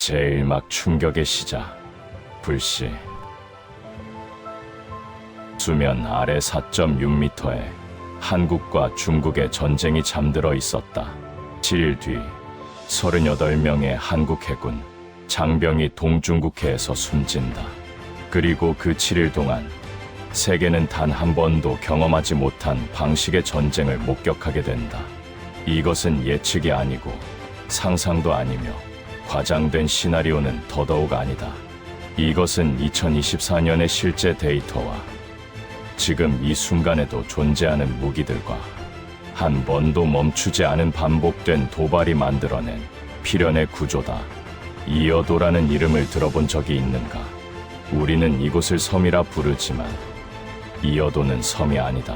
제1막 충격의 시작. 불씨. 수면 아래 4.6m에 한국과 중국의 전쟁이 잠들어 있었다. 7일 뒤 38명의 한국 해군 장병이 동중국해에서 숨진다. 그리고 그 7일 동안 세계는 단 한 번도 경험하지 못한 방식의 전쟁을 목격하게 된다. 이것은 예측이 아니고 상상도 아니며 과장된 시나리오는 더더욱 아니다. 이것은 2024년의 실제 데이터와 지금 이 순간에도 존재하는 무기들과 한 번도 멈추지 않은 반복된 도발이 만들어낸 필연의 구조다. 이어도라는 이름을 들어본 적이 있는가? 우리는 이곳을 섬이라 부르지만 이어도는 섬이 아니다.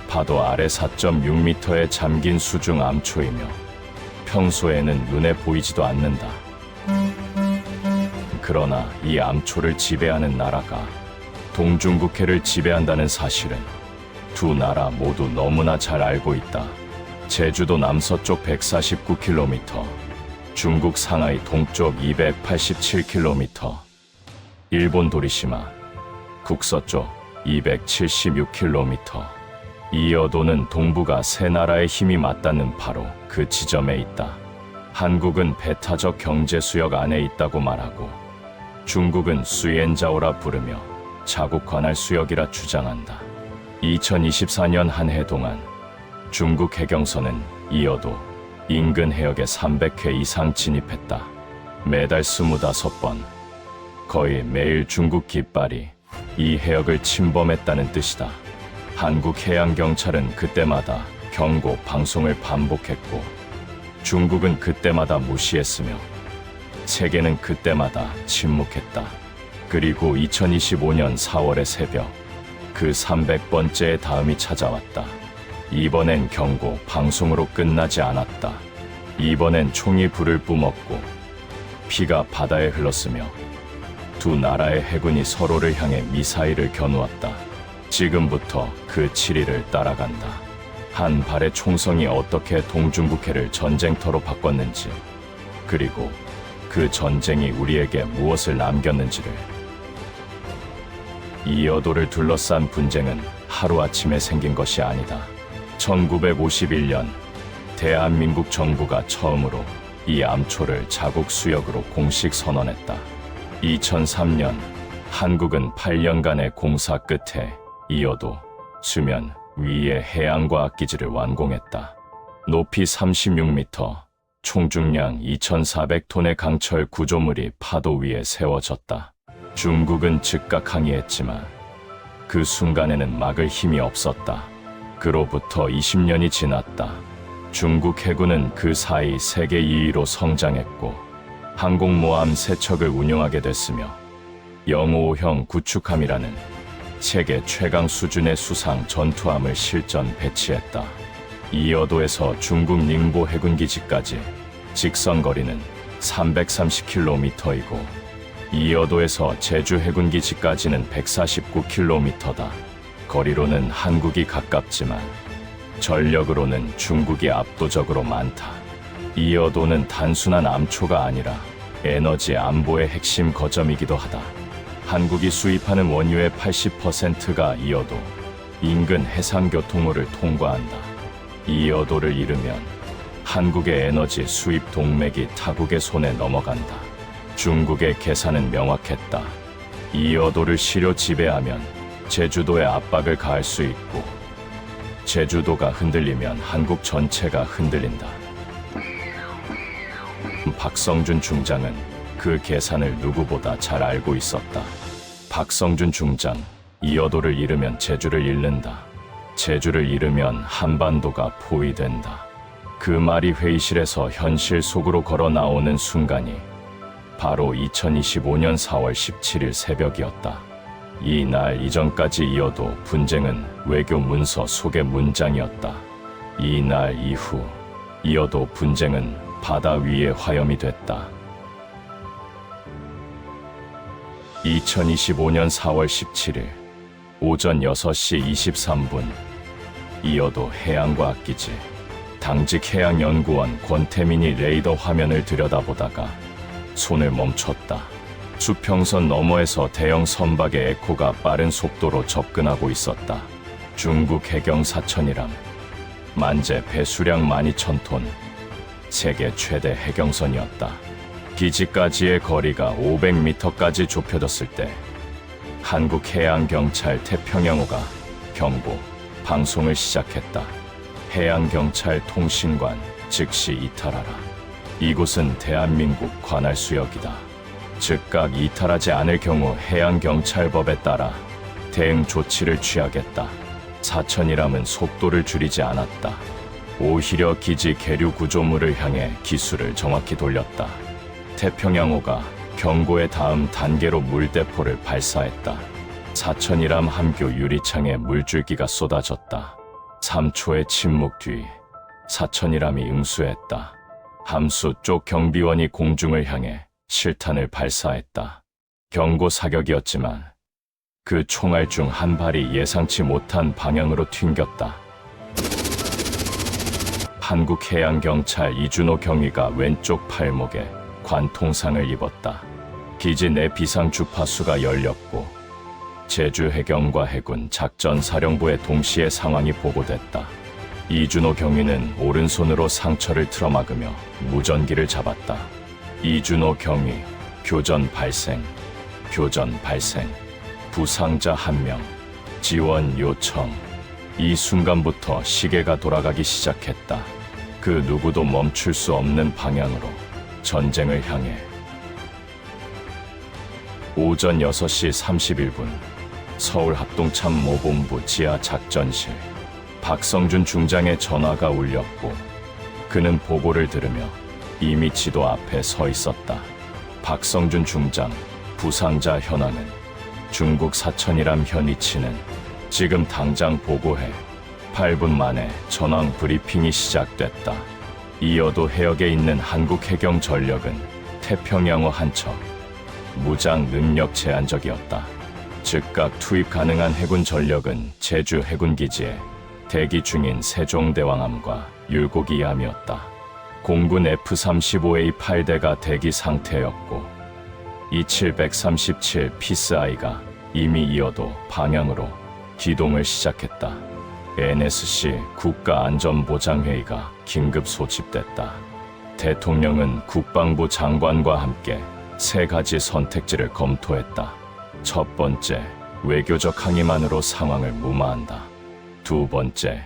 파도 아래 4.6m에 잠긴 수중 암초이며 평소에는 눈에 보이지도 않는다. 그러나 이 암초를 지배하는 나라가 동중국해를 지배한다는 사실은 두 나라 모두 너무나 잘 알고 있다. 제주도 남서쪽 149km, 중국 상하이 동쪽 287km, 일본 도리시마 북서쪽 276km. 이어도는 동북아 세 나라의 힘이 맞닿는 바로 그 지점에 있다. 한국은 배타적 경제 수역 안에 있다고 말하고 중국은 수옌자오라 부르며 자국 관할 수역이라 주장한다. 2024년 한 해 동안 중국 해경선은 이어도 인근 해역에 300회 이상 진입했다. 매달 25번, 거의 매일 중국 깃발이 이 해역을 침범했다는 뜻이다. 한국 해양경찰은 그때마다 경고 방송을 반복했고 중국은 그때마다 무시했으며 세계는 그때마다 침묵했다. 그리고 2025년 4월의 새벽, 그 300번째의 다음이 찾아왔다. 이번엔 경고 방송으로 끝나지 않았다. 이번엔 총이 불을 뿜었고 피가 바다에 흘렀으며 두 나라의 해군이 서로를 향해 미사일을 겨누었다. 지금부터 그 7일을 따라간다. 한 발의 총성이 어떻게 동중국해를 전쟁터로 바꿨는지, 그리고 그 전쟁이 우리에게 무엇을 남겼는지를. 이어도를 둘러싼 분쟁은 하루아침에 생긴 것이 아니다. 1951년 대한민국 정부가 처음으로 이 암초를 자국 수역으로 공식 선언했다. 2003년 한국은 8년간의 공사 끝에 이어도 수면 위의 해양과학 기지를 완공했다. 높이 36m, 총중량 2,400톤의 강철 구조물이 파도 위에 세워졌다. 중국은 즉각 항의했지만 그 순간에는 막을 힘이 없었다. 그로부터 20년이 지났다. 중국 해군은 그 사이 세계 2위로 성장했고 항공모함 3척을 운용하게 됐으며 영호형 구축함이라는 세계 최강 수준의 수상 전투함을 실전 배치했다. 이어도에서 중국 닝보 해군기지까지 직선거리는 330km이고 이어도에서 제주 해군기지까지는 149km다. 거리로는 한국이 가깝지만 전력으로는 중국이 압도적으로 많다. 이어도는 단순한 암초가 아니라 에너지 안보의 핵심 거점이기도 하다. 한국이 수입하는 원유의 80%가 이어도 인근 해상교통로를 통과한다. 이어도를 잃으면 한국의 에너지 수입 동맥이 타국의 손에 넘어간다. 중국의 계산은 명확했다. 이어도를 실효 지배하면 제주도에 압박을 가할 수 있고 제주도가 흔들리면 한국 전체가 흔들린다. 박성준 중장은 그 계산을 누구보다 잘 알고 있었다. 박성준 중장, 이어도를 잃으면 제주를 잃는다. 제주를 잃으면 한반도가 포위된다. 그 말이 회의실에서 현실 속으로 걸어 나오는 순간이 바로 2025년 4월 17일 새벽이었다. 이 날 이전까지 이어도 분쟁은 외교 문서 속의 문장이었다. 이 날 이후 이어도 분쟁은 바다 위의 화염이 됐다. 2025년 4월 17일 오전 6시 23분 이어도 해양과학기지 당직 해양연구원 권태민이 레이더 화면을 들여다보다가 손을 멈췄다. 수평선 너머에서 대형 선박의 에코가 빠른 속도로 접근하고 있었다. 중국 해경 사천이람, 만재 배수량 12,000톤, 세계 최대 해경선이었다. 기지까지의 거리가 500m까지 좁혀졌을 때 한국해양경찰 태평양호가 경보, 방송을 시작했다. 해양경찰 통신관 즉시 이탈하라. 이곳은 대한민국 관할수역이다. 즉각 이탈하지 않을 경우 해양경찰법에 따라 대응 조치를 취하겠다. 사천이람은 속도를 줄이지 않았다. 오히려 기지 계류 구조물을 향해 기수를 정확히 돌렸다. 태평양호가 경고의 다음 단계로 물대포를 발사했다. 사천이람 함교 유리창에 물줄기가 쏟아졌다. 3초의 침묵 뒤 사천이람이 응수했다. 함수 쪽 경비원이 공중을 향해 실탄을 발사했다. 경고 사격이었지만 그 총알 중 한 발이 예상치 못한 방향으로 튕겼다. 한국해양경찰 이준호 경위가 왼쪽 팔목에 관통상을 입었다. 기지 내 비상 주파수가 열렸고 제주 해경과 해군 작전사령부에 동시에 상황이 보고됐다. 이준호 경위는 오른손으로 상처를 틀어막으며 무전기를 잡았다. 이준호 경위, 교전 발생, 부상자 1명, 지원 요청. 이 순간부터 시계가 돌아가기 시작했다. 그 누구도 멈출 수 없는 방향으로 전쟁을 향해. 오전 6시 31분 서울 합동참모본부 지하 작전실. 박성준 중장의 전화가 울렸고 그는 보고를 들으며 이미 지도 앞에 서 있었다. 박성준 중장, 부상자 현황은 중국 사천이람 현 위치는 지금 당장 보고해. 8분 만에 전황 브리핑이 시작됐다. 이어도 해역에 있는 한국 해경 전력은 태평양호 한 척, 무장 능력 제한적이었다. 즉각 투입 가능한 해군 전력은 제주 해군기지에 대기 중인 세종대왕함과 율곡이함이었다. 공군 F-35A 8대가 대기 상태였고 2737 피스아이가 이미 이어도 방향으로 기동을 시작했다. NSC 국가안전보장회의가 긴급 소집됐다. 대통령은 국방부 장관과 함께 3가지 선택지를 검토했다. 첫 번째, 외교적 항의만으로 상황을 무마한다. 두 번째,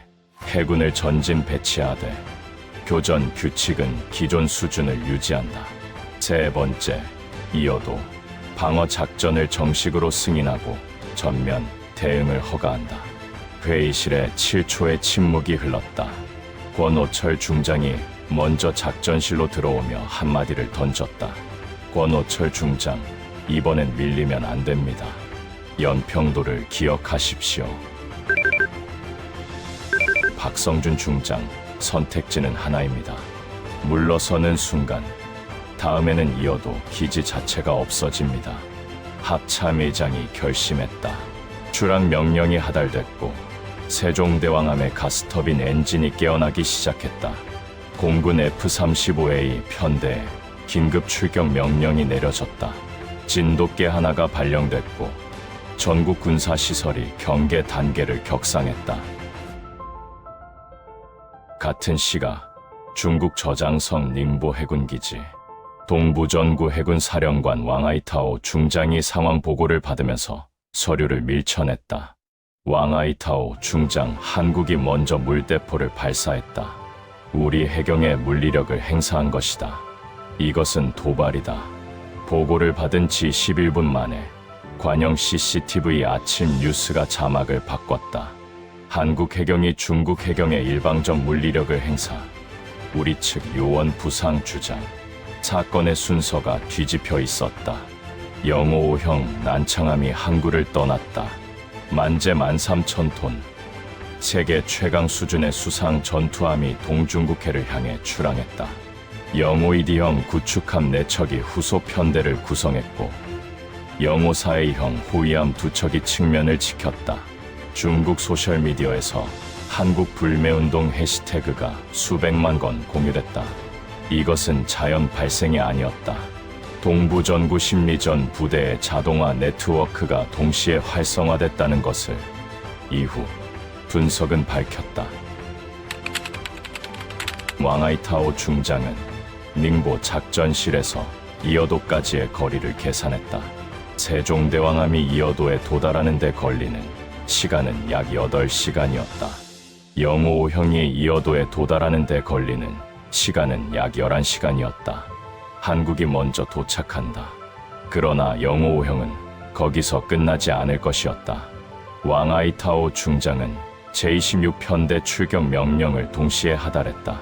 해군을 전진 배치하되 교전 규칙은 기존 수준을 유지한다. 세 번째, 이어도 방어 작전을 정식으로 승인하고 전면 대응을 허가한다. 회의실에 7초의 침묵이 흘렀다. 권오철 중장이 먼저 작전실로 들어오며 한마디를 던졌다. 권오철 중장, 이번엔 밀리면 안 됩니다. 연평도를 기억하십시오. 박성준 중장, 선택지는 하나입니다. 물러서는 순간 다음에는 이어도 기지 자체가 없어집니다. 합참의장이 결심했다. 추락 명령이 하달됐고 세종대왕함의 가스터빈 엔진이 깨어나기 시작했다. 공군 F-35A 편대에 긴급 출격 명령이 내려졌다. 진돗개 하나가 발령됐고 전국 군사시설이 경계 단계를 격상했다. 같은 시각 중국 저장성 닝보 해군기지 동부전구 해군사령관 왕아이타오 중장이 상황 보고를 받으면서 서류를 밀쳐냈다. 왕아이타오 중장, 한국이 먼저 물대포를 발사했다. 우리 해경의 물리력을 행사한 것이다. 이것은 도발이다. 보고를 받은 지 11분 만에 관영 CCTV 아침 뉴스가 자막을 바꿨다. 한국 해경이 중국 해경의 일방적 물리력을 행사. 우리 측 요원 부상 주장. 사건의 순서가 뒤집혀 있었다. 영호5형 난창함이 항구를 떠났다. 만재 13,000톤. 세계 최강 수준의 수상 전투함이 동중국해를 향해 출항했다. 영호2D형 구축함 4척이 후속 편대를 구성했고 영호4A형 호위함 2척이 측면을 지켰다. 중국 소셜미디어에서 한국 불매운동 해시태그가 수백만 건 공유됐다. 이것은 자연 발생이 아니었다. 동부전구 심리전 부대의 자동화 네트워크가 동시에 활성화됐다는 것을 이후 분석은 밝혔다. 왕아이타오 중장은 닝보 작전실에서 이어도까지의 거리를 계산했다. 세종대왕함이 이어도에 도달하는 데 걸리는 시간은 약 8시간이었다. 영오형이 이어도에 도달하는 데 걸리는 시간은 약 11시간이었다. 한국이 먼저 도착한다. 그러나 영오형은 거기서 끝나지 않을 것이었다. 왕아이타오 중장은 제26편대 출격 명령을 동시에 하달했다.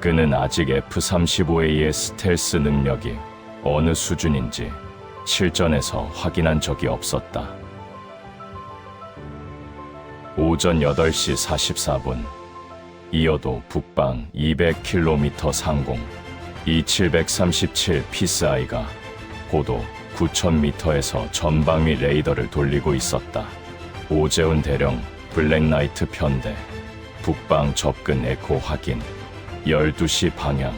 그는 아직 F-35A의 스텔스 능력이 어느 수준인지 실전에서 확인한 적이 없었다. 오전 8시 44분 이어도 북방 200km 상공 E737 피스아이가 고도 9,000m에서 전방위 레이더를 돌리고 있었다. 오재훈 대령 블랙나이트 편대 북방 접근 에코 확인 12시 방향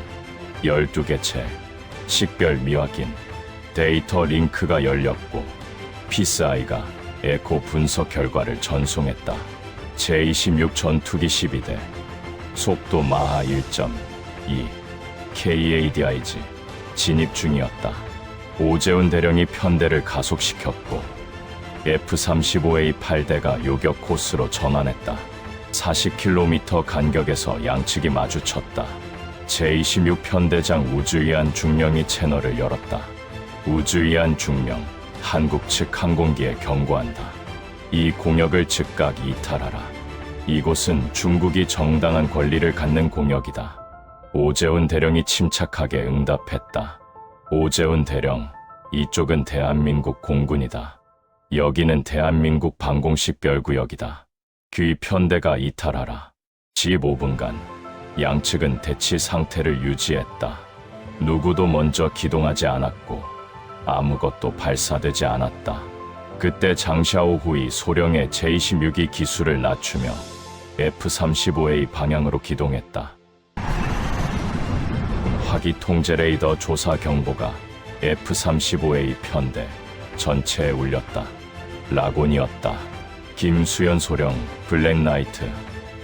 12개체 식별 미확인 데이터 링크가 열렸고 피스아이가 에코 분석 결과를 전송했다. 제26 전투기 12대 속도 마하 1.2 KADIG 진입 중이었다. 오재훈 대령이 편대를 가속시켰고 F-35A 8대가 요격 코스로 전환했다. 40km 간격에서 양측이 마주쳤다. 제26 편대장 우주이안 중령이 채널을 열었다. 우주이안 중령, 한국 측 항공기에 경고한다. 이 공역을 즉각 이탈하라. 이곳은 중국이 정당한 권리를 갖는 공역이다. 오재훈 대령이 침착하게 응답했다. 오재훈 대령, 이쪽은 대한민국 공군이다. 여기는 대한민국 방공식별구역이다. 귀 편대가 이탈하라. 15분간 양측은 대치 상태를 유지했다. 누구도 먼저 기동하지 않았고 아무것도 발사되지 않았다. 그때 장샤오 후이 소령의 제26이 기수를 낮추며 F-35A 방향으로 기동했다. 화기 통제 레이더 조사 경보가 F-35A 편대 전체에 울렸다. 라곤이었다. 김수현 소령 블랙나이트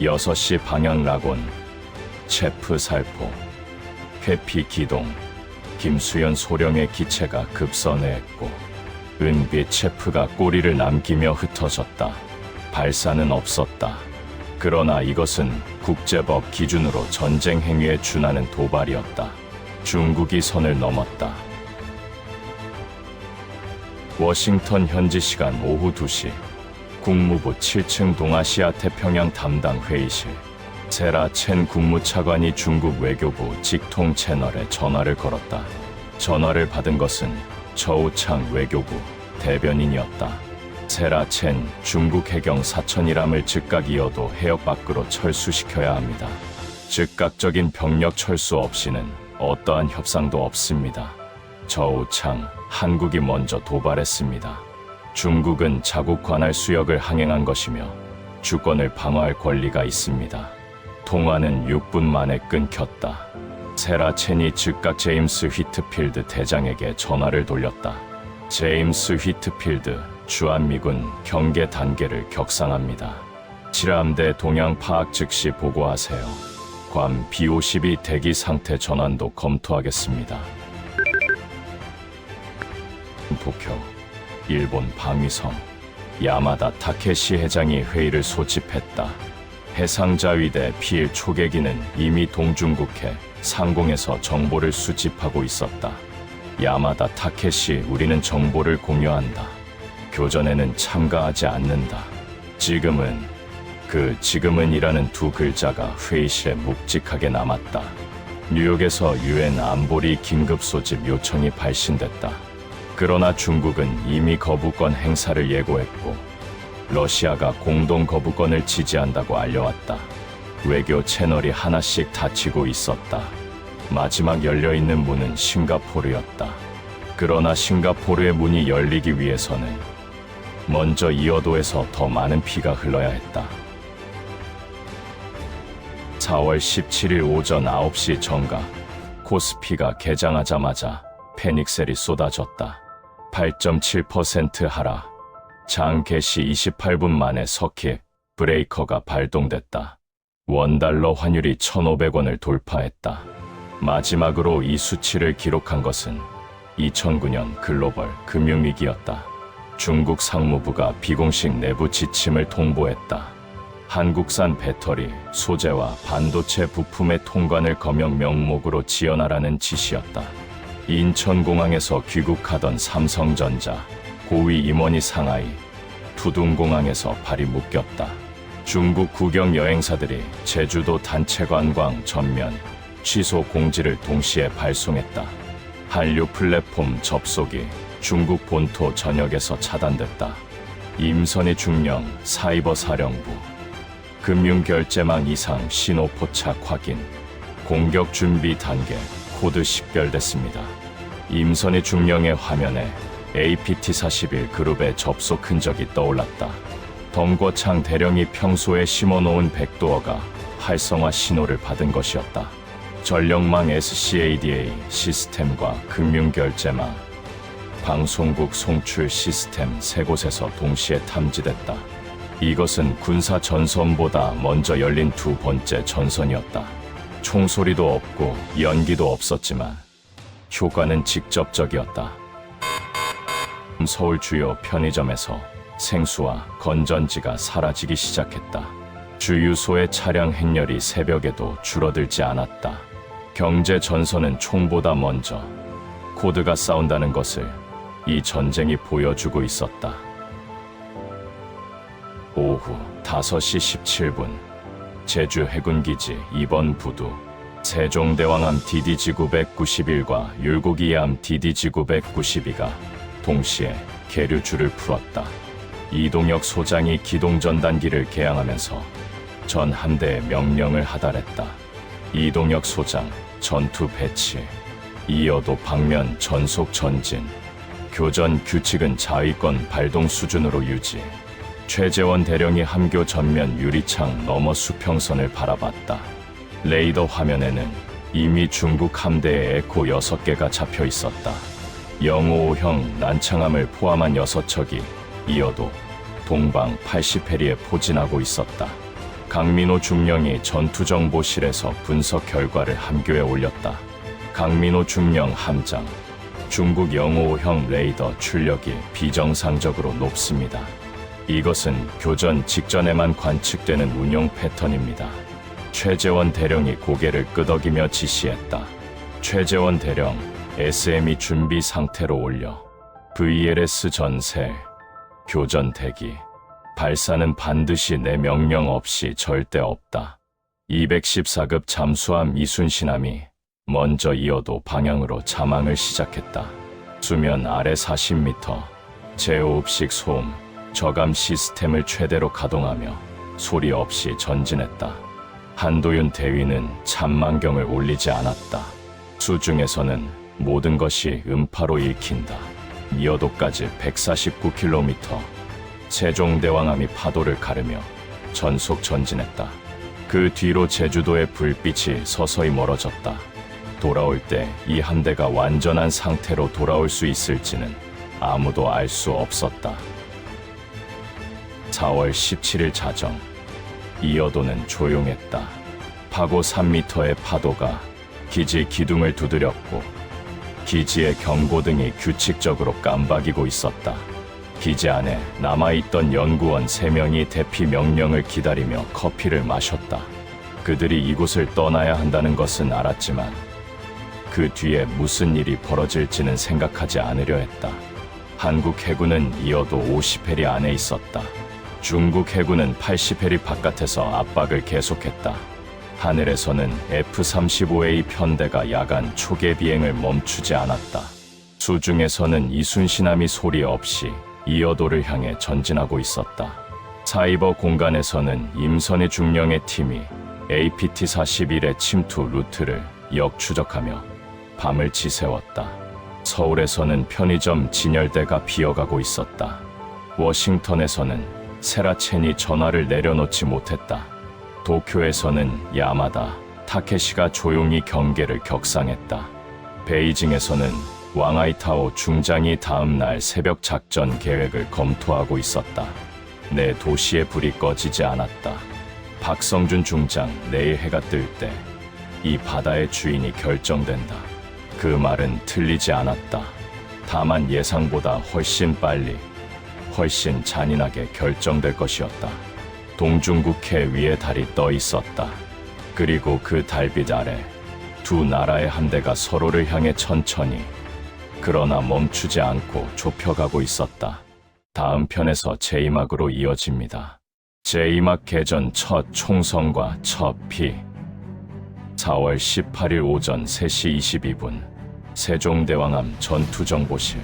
6시 방향 라곤 체프 살포 회피 기동 김수현 소령의 기체가 급선회했고 은빛 체프가 꼬리를 남기며 흩어졌다. 발사는 없었다. 그러나 이것은 국제법 기준으로 전쟁 행위에 준하는 도발이었다. 중국이 선을 넘었다. 워싱턴 현지 시간 오후 2시 국무부 7층 동아시아 태평양 담당 회의실 세라 첸 국무차관이 중국 외교부 직통 채널에 전화를 걸었다. 전화를 받은 것은 저우창 외교부 대변인이었다. 세라 첸 중국 해경 사천이람을 즉각 이어도 해역 밖으로 철수시켜야 합니다. 즉각적인 병력 철수 없이는 어떠한 협상도 없습니다. 저우창 한국이 먼저 도발했습니다. 중국은 자국 관할 수역을 항행한 것이며 주권을 방어할 권리가 있습니다. 통화는 6분 만에 끊겼다. 세라 첸이 즉각 제임스 휘트필드 대장에게 전화를 돌렸다. 제임스 휘트필드 주한미군 경계 단계를 격상합니다. 7함대 동향 파악 즉시 보고하세요. 괌 B-52 대기 상태 전환도 검토하겠습니다. 도쿄 일본 방위성 야마다 타케시 회장이 회의를 소집했다. 해상자위대 P1 초계기는 이미 동중국해 상공에서 정보를 수집하고 있었다. 야마다 타케시 우리는 정보를 공유한다. 교전에는 참가하지 않는다. 지금은이라는 두 글자가 회의실에 묵직하게 남았다. 뉴욕에서 유엔 안보리 긴급 소집 요청이 발신됐다. 그러나 중국은 이미 거부권 행사를 예고했고 러시아가 공동 거부권을 지지한다고 알려왔다. 외교 채널이 하나씩 닫히고 있었다. 마지막 열려있는 문은 싱가포르였다. 그러나 싱가포르의 문이 열리기 위해서는 먼저 이어도에서 더 많은 피가 흘러야 했다. 4월 17일 오전 9시 정각 코스피가 개장하자마자 패닉셀이 쏟아졌다. 8.7% 하락. 장 개시 28분 만에 서킷 브레이커가 발동됐다. 원달러 환율이 1,500원을 돌파했다. 마지막으로 이 수치를 기록한 것은 2009년 글로벌 금융위기였다. 중국 상무부가 비공식 내부 지침을 통보했다. 한국산 배터리, 소재와 반도체 부품의 통관을 검역 명목으로 지연하라는 지시였다. 인천공항에서 귀국하던 삼성전자, 고위 임원이 상하이, 푸둥공항에서 발이 묶였다. 중국 국영 여행사들이 제주도 단체 관광 전면 취소 공지를 동시에 발송했다. 한류 플랫폼 접속이 중국 본토 전역에서 차단됐다. 임선희 중령 사이버 사령부 금융결제망 이상 신호 포착 확인 공격 준비 단계 코드 식별됐습니다. 임선희 중령의 화면에 APT41 그룹의 접속 흔적이 떠올랐다. 덩거창 대령이 평소에 심어놓은 백도어가 활성화 신호를 받은 것이었다. 전력망 SCADA 시스템과 금융결제망, 방송국 송출 시스템 세 곳에서 동시에 탐지됐다. 이것은 군사 전선보다 먼저 열린 두 번째 전선이었다. 총소리도 없고 연기도 없었지만 효과는 직접적이었다. 서울 주요 편의점에서 생수와 건전지가 사라지기 시작했다. 주유소의 차량 행렬이 새벽에도 줄어들지 않았다. 경제 전선은 총보다 먼저 코드가 싸운다는 것을 이 전쟁이 보여주고 있었다. 오후 5시 17분 제주 해군기지 2번 부두 세종대왕함 DD지구 191과 율곡이함 DD지구 192가 동시에 계류줄을 풀었다. 이동혁 소장이 기동전단기를 개항하면서 전 함대에 명령을 하달했다. 이동혁 소장 전투 배치, 이어도 방면 전속 전진, 교전 규칙은 자위권 발동 수준으로 유지. 최재원 대령이 함교 전면 유리창 너머 수평선을 바라봤다. 레이더 화면에는 이미 중국 함대의 에코 6개가 잡혀 있었다. 055형 난창함을 포함한 6척이 이어도 동방 80해리에 포진하고 있었다. 강민호 중령이 전투정보실에서 분석 결과를 함교에 올렸다. 강민호 중령 함장, 중국 055형 레이더 출력이 비정상적으로 높습니다. 이것은 교전 직전에만 관측되는 운용 패턴입니다. 최재원 대령이 고개를 끄덕이며 지시했다. 최재원 대령, SME 준비 상태로 올려. VLS 전세, 교전 대기. 발사는 반드시 내 명령 없이 절대 없다. 214급 잠수함 이순신함이 먼저 이어도 방향으로 자망을 시작했다. 수면 아래 40m, 제호흡식 소음, 저감 시스템을 최대로 가동하며 소리 없이 전진했다. 한도윤 대위는 참만경을 올리지 않았다. 수중에서는 모든 것이 음파로 읽힌다. 미어도까지 149km, 세종대왕함이 파도를 가르며 전속 전진했다. 그 뒤로 제주도의 불빛이 서서히 멀어졌다. 돌아올 때 이 함대가 완전한 상태로 돌아올 수 있을지는 아무도 알 수 없었다. 4월 17일 자정, 이어도는 조용했다. 파고 3m의 파도가 기지 기둥을 두드렸고 기지의 경고등이 규칙적으로 깜박이고 있었다. 기지 안에 남아있던 연구원 3명이 대피 명령을 기다리며 커피를 마셨다. 그들이 이곳을 떠나야 한다는 것은 알았지만 그 뒤에 무슨 일이 벌어질지는 생각하지 않으려 했다. 한국 해군은 이어도 50해리 안에 있었다. 중국 해군은 80해리 바깥에서 압박을 계속했다. 하늘에서는 F-35A 편대가 야간 초계 비행을 멈추지 않았다. 수중에서는 이순신함이 소리 없이 이어도를 향해 전진하고 있었다. 사이버 공간에서는 임선희 중령의 팀이 APT-41의 침투 루트를 역추적하며 밤을 지새웠다. 서울에서는 편의점 진열대가 비어가고 있었다. 워싱턴에서는 세라첸이 전화를 내려놓지 못했다. 도쿄에서는 야마다, 타케시가 조용히 경계를 격상했다. 베이징에서는 왕아이타오 중장이 다음 날 새벽 작전 계획을 검토하고 있었다. 내 도시의 불이 꺼지지 않았다. 박성준 중장, 내일 해가 뜰 때 이 바다의 주인이 결정된다. 그 말은 틀리지 않았다. 다만 예상보다 훨씬 빨리, 훨씬 잔인하게 결정될 것이었다. 동중국해 위에 달이 떠 있었다. 그리고 그 달빛 아래 두 나라의 함대가 서로를 향해 천천히, 그러나 멈추지 않고 좁혀가고 있었다. 다음 편에서 제2막으로 이어집니다. 제2막 개전 첫 총성과 첫 피. 4월 18일 오전 3시 22분 세종대왕암 전투정보실.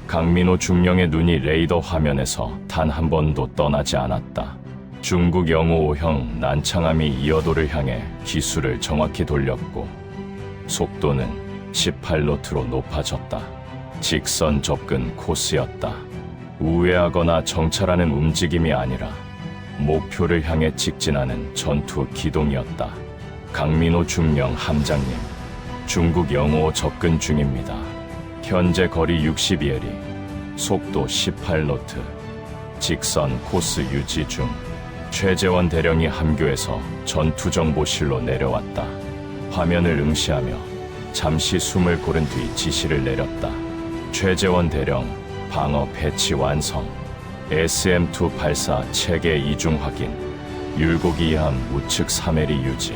강민호 중령의 눈이 레이더 화면에서 단 한 번도 떠나지 않았다. 중국 영호 5형 난창암이 이어도를 향해 기술을 정확히 돌렸고 속도는 18노트로 높아졌다. 직선 접근 코스였다. 우회하거나 정찰하는 움직임이 아니라 목표를 향해 직진하는 전투 기동이었다. 강민호 중령 함장님, 중국 영호 접근 중입니다. 현재 거리 62에리, 속도 18노트, 직선 코스 유지 중. 최재원 대령이 함교에서 전투정보실로 내려왔다. 화면을 응시하며 잠시 숨을 고른 뒤 지시를 내렸다. 최재원 대령, 방어 배치 완성. SM-2 발사 체계 이중 확인. 율곡이함 우측 3해리 유지.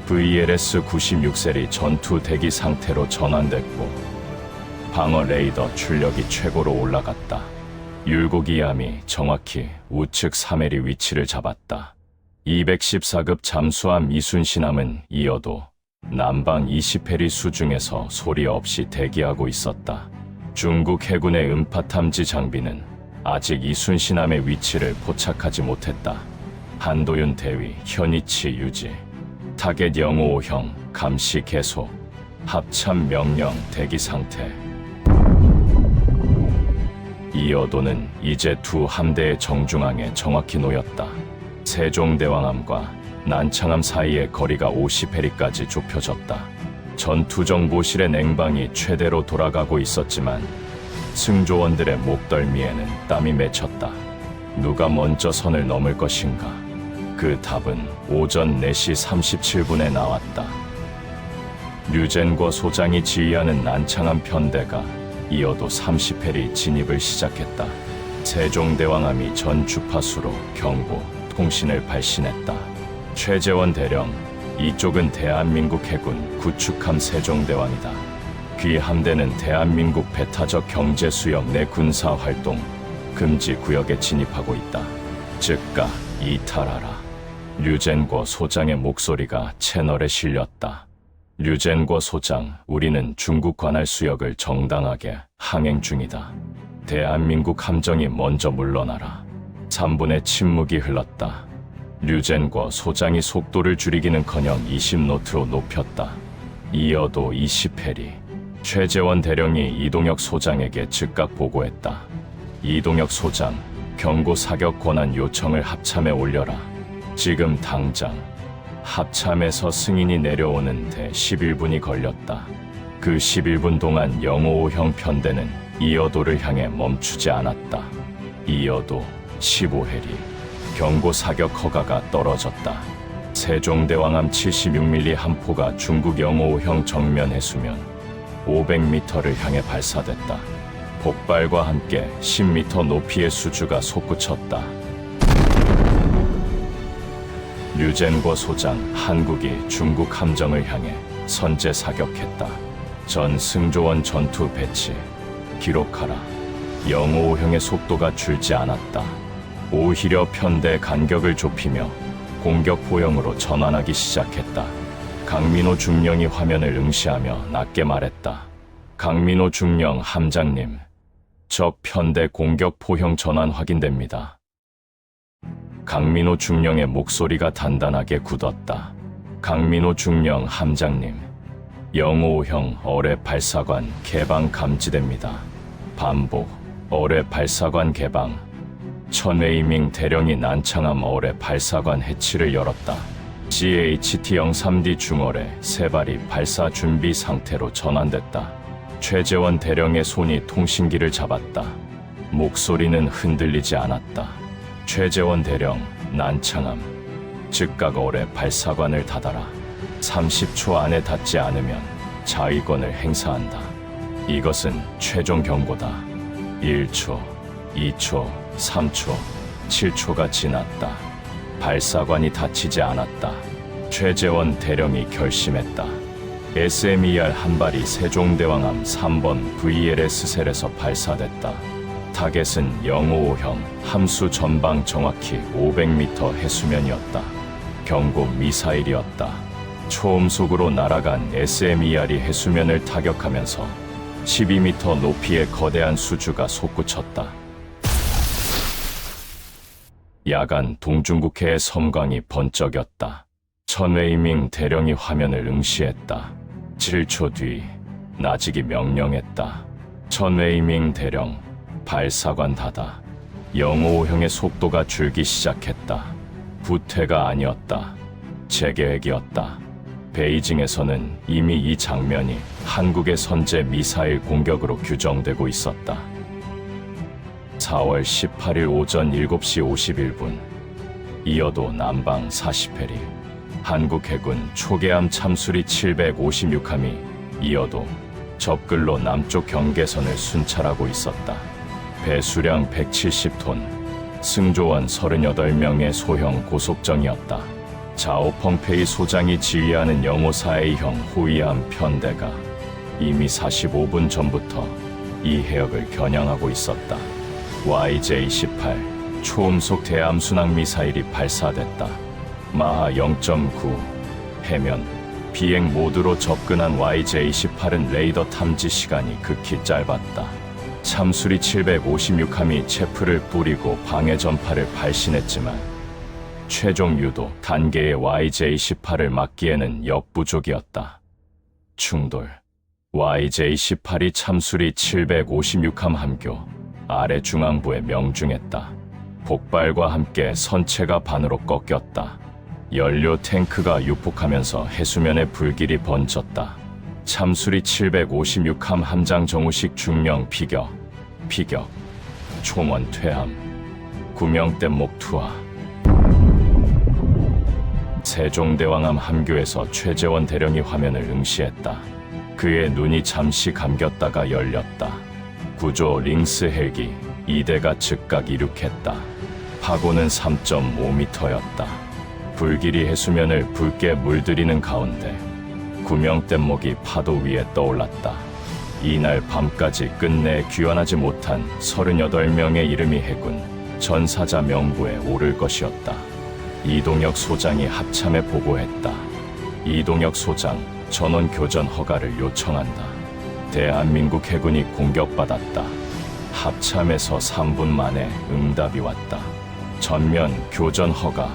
VLS 96셀이 전투 대기 상태로 전환됐고 방어 레이더 출력이 최고로 올라갔다. 율곡이함이 정확히 우측 3해리 위치를 잡았다. 214급 잠수함 이순신함은 이어도 남방 20해리 수중에서 소리 없이 대기하고 있었다. 중국 해군의 음파탐지 장비는 아직 이순신함의 위치를 포착하지 못했다. 한도윤 대위 현위치 유지. 타겟 영호 5형 감시 계속. 합참 명령 대기 상태. 이어도는 이제 두 함대의 정중앙에 정확히 놓였다. 세종대왕암과 난창암 사이의 거리가 50해리까지 좁혀졌다. 전투정보실의 냉방이 최대로 돌아가고 있었지만 승조원들의 목덜미에는 땀이 맺혔다. 누가 먼저 선을 넘을 것인가? 그 답은 오전 4시 37분에 나왔다. 류젠거 소장이 지휘하는 난창암 편대가 이어도 30해리 진입을 시작했다. 세종대왕암이 전 주파수로 경보, 통신을 발신했다. 최재원 대령, 이쪽은 대한민국 해군 구축함 세종대왕이다. 귀 함대는 대한민국 배타적 경제 수역 내 군사 활동 금지 구역에 진입하고 있다. 즉각 이탈하라. 류젠거 소장의 목소리가 채널에 실렸다. 류젠거 소장, 우리는 중국 관할 수역을 정당하게 항행 중이다. 대한민국 함정이 먼저 물러나라. 3분의 침묵이 흘렀다. 류젠거 소장이 속도를 줄이기는커녕 20노트로 높였다. 이어도 20해리. 최재원 대령이 이동혁 소장에게 즉각 보고했다. 이동혁 소장, 경고 사격 권한 요청을 합참에 올려라. 지금 당장. 합참에서 승인이 내려오는데 11분이 걸렸다. 그 11분 동안 영호 5형 편대는 이어도를 향해 멈추지 않았다. 이어도 15해리. 경고 사격 허가가 떨어졌다. 세종대왕암 76mm 한 포가 중국 영호 5형 정면 해수면 500m를 향해 발사됐다. 폭발과 함께 10m 높이의 수주가 솟구쳤다. 류젠거 소장, 한국이 중국 함정을 향해 선제 사격했다. 전 승조원 전투 배치. 기록하라. 영호 5형의 속도가 줄지 않았다. 오히려 편대 간격을 좁히며 공격 포형으로 전환하기 시작했다. 강민호 중령이 화면을 응시하며 낮게 말했다. 강민호 중령 함장님, 적 편대 공격 포형 전환 확인됩니다. 강민호 중령의 목소리가 단단하게 굳었다. 강민호 중령 함장님, 영호 5형 어뢰 발사관 개방 감지됩니다. 반복, 어뢰 발사관 개방. 천웨이밍 대령이 난창암 어뢰 발사관 해치를 열었다. CHT-03D 중어뢰 3발이 발사 준비 상태로 전환됐다. 최재원 대령의 손이 통신기를 잡았다. 목소리는 흔들리지 않았다. 최재원 대령, 난창함. 즉각 어뢰 발사관을 닫아라. 30초 안에 닫지 않으면 자위권을 행사한다. 이것은 최종 경고다. 1초, 2초, 3초, 7초가 지났다. 발사관이 닫히지 않았다. 최재원 대령이 결심했다. SMER 한 발이 세종대왕함 3번 VLS셀에서 발사됐다. 타겟은 055형 함수 전방 정확히 500m 해수면이었다. 경고 미사일이었다. 초음속으로 날아간 SMER이 해수면을 타격하면서 12m 높이의 거대한 수주가 솟구쳤다. 야간 동중국해의 섬광이 번쩍였다. 천웨이밍 대령이 화면을 응시했다. 7초 뒤 나직이 명령했다. 천웨이밍 대령, 발사관 닫아. 055형의 속도가 줄기 시작했다. 부태가 아니었다. 재계획이었다. 베이징에서는 이미 이 장면이 한국의 선제 미사일 공격으로 규정되고 있었다. 4월 18일 오전 7시 51분 이어도 남방 40해리 한국 해군 초계함 참수리 756함이 이어도 접글로 남쪽 경계선을 순찰하고 있었다. 배수량 170톤, 승조원 38명의 소형 고속정이었다. 자오 펑페이 소장이 지휘하는 054A형 호위함 편대가 이미 45분 전부터 이 해역을 겨냥하고 있었다. YJ-18 초음속 대함 순항 미사일이 발사됐다. 마하 0.9 해면 비행 모드로 접근한 YJ-18은 레이더 탐지 시간이 극히 짧았다. 참수리 756함이 체프를 뿌리고 방해 전파를 발신했지만 최종 유도 단계의 YJ-18을 막기에는 역부족이었다. 충돌. YJ-18이 참수리 756함 함교 아래 중앙부에 명중했다. 폭발과 함께 선체가 반으로 꺾였다. 연료 탱크가 유폭하면서 해수면에 불길이 번졌다. 참수리 756함 함장 정우식 중령 피격, 총원 퇴함, 구명댐목 투하. 세종대왕함 함교에서 최재원 대령이 화면을 응시했다. 그의 눈이 잠시 감겼다가 열렸다. 구조 링스 헬기 2대가 즉각 이륙했다. 파고는 3.5m였다. 불길이 해수면을 붉게 물들이는 가운데 구명댐목이 파도 위에 떠올랐다. 이날 밤까지 끝내 귀환하지 못한 38명의 이름이 해군 전사자 명부에 오를 것이었다. 이동혁 소장이 합참에 보고했다. 이동혁 소장, 전원 교전 허가를 요청한다. 대한민국 해군이 공격받았다. 합참에서 3분 만에 응답이 왔다. 전면 교전 허가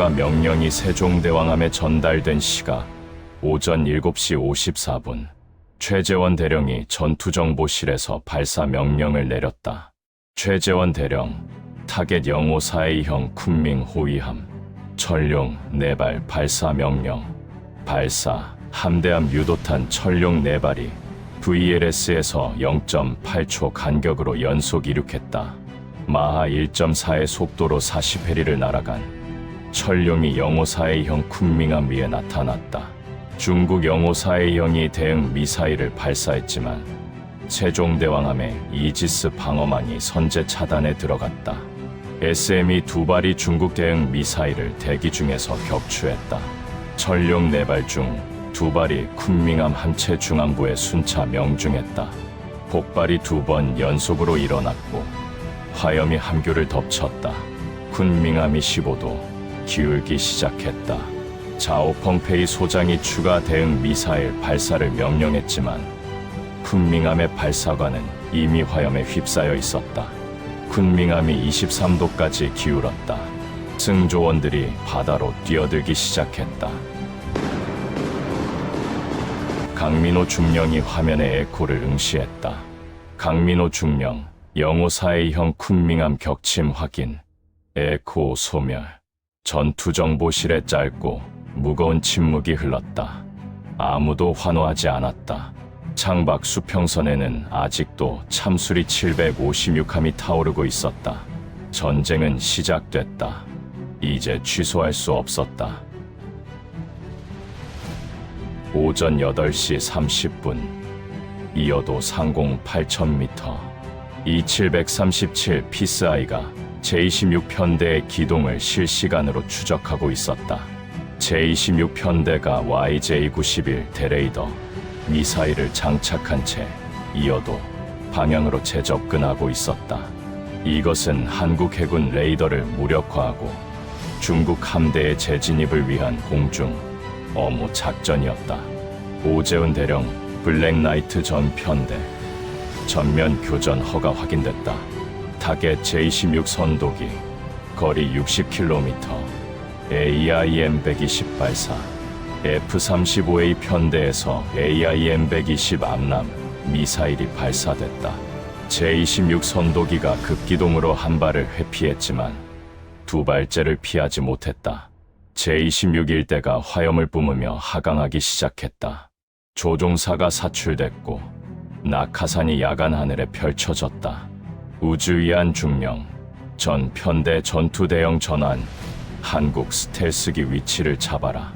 명령이 세종대왕함에 전달된 시각 오전 7시 54분 최재원 대령이 전투정보실에서 발사 명령을 내렸다. 최재원 대령, 타겟 054A형 쿤밍 호위함, 천룡 4발 발사 명령. 발사, 함대함 유도탄 천룡 4발이 VLS에서 0.8초 간격으로 연속 이륙했다. 마하 1.4의 속도로 40해리를 날아간 천룡이 054A형 쿤밍함 위에 나타났다. 중국 054A형이 대응 미사일을 발사했지만 세종대왕함의 이지스 방어망이 선제 차단에 들어갔다. SME 2발이 중국 대응 미사일을 대기 중에서 격추했다. 천룡 4발 중 2발이 쿤밍함 함체 중앙부에 순차 명중했다. 폭발이 2번 연속으로 일어났고 화염이 함교를 덮쳤다. 쿤밍함이 15도 기울기 시작했다. 자오 펑페이 소장이 추가 대응 미사일 발사를 명령했지만 쿤밍함의 발사관은 이미 화염에 휩싸여 있었다. 쿤밍함이 23도까지 기울었다. 승조원들이 바다로 뛰어들기 시작했다. 강민호 중령이 화면에 에코를 응시했다. 강민호 중령, 054A형 쿤밍함 격침 확인. 에코 소멸. 전투정보실에 짧고 무거운 침묵이 흘렀다. 아무도 환호하지 않았다. 창밖 수평선에는 아직도 참수리 756함이 타오르고 있었다. 전쟁은 시작됐다. 이제 취소할 수 없었다. 오전 8시 30분, 이어도 상공 8000m, E737 피스아이가 제26편대의 기동을 실시간으로 추적하고 있었다. 제26편대가 YJ-91 대레이더 미사일을 장착한 채 이어도 방향으로 재접근하고 있었다. 이것은 한국 해군 레이더를 무력화하고 중국 함대의 재진입을 위한 공중 어무 작전이었다. 오재훈 대령 블랙나이트 전 편대 전면 교전 허가 확인됐다. 타겟 제26 선도기 거리 60km AIM-120 발사 F-35A 편대에서 AIM-120 암람 미사일이 발사됐다. 제26 선도기가 급기동으로 한 발을 회피했지만 두 발째를 피하지 못했다. 제26 일대가 화염을 뿜으며 하강하기 시작했다. 조종사가 사출됐고 낙하산이 야간 하늘에 펼쳐졌다. 우주위안 중령 전 편대 전투 대형 전환 한국 스텔스기 위치를 잡아라.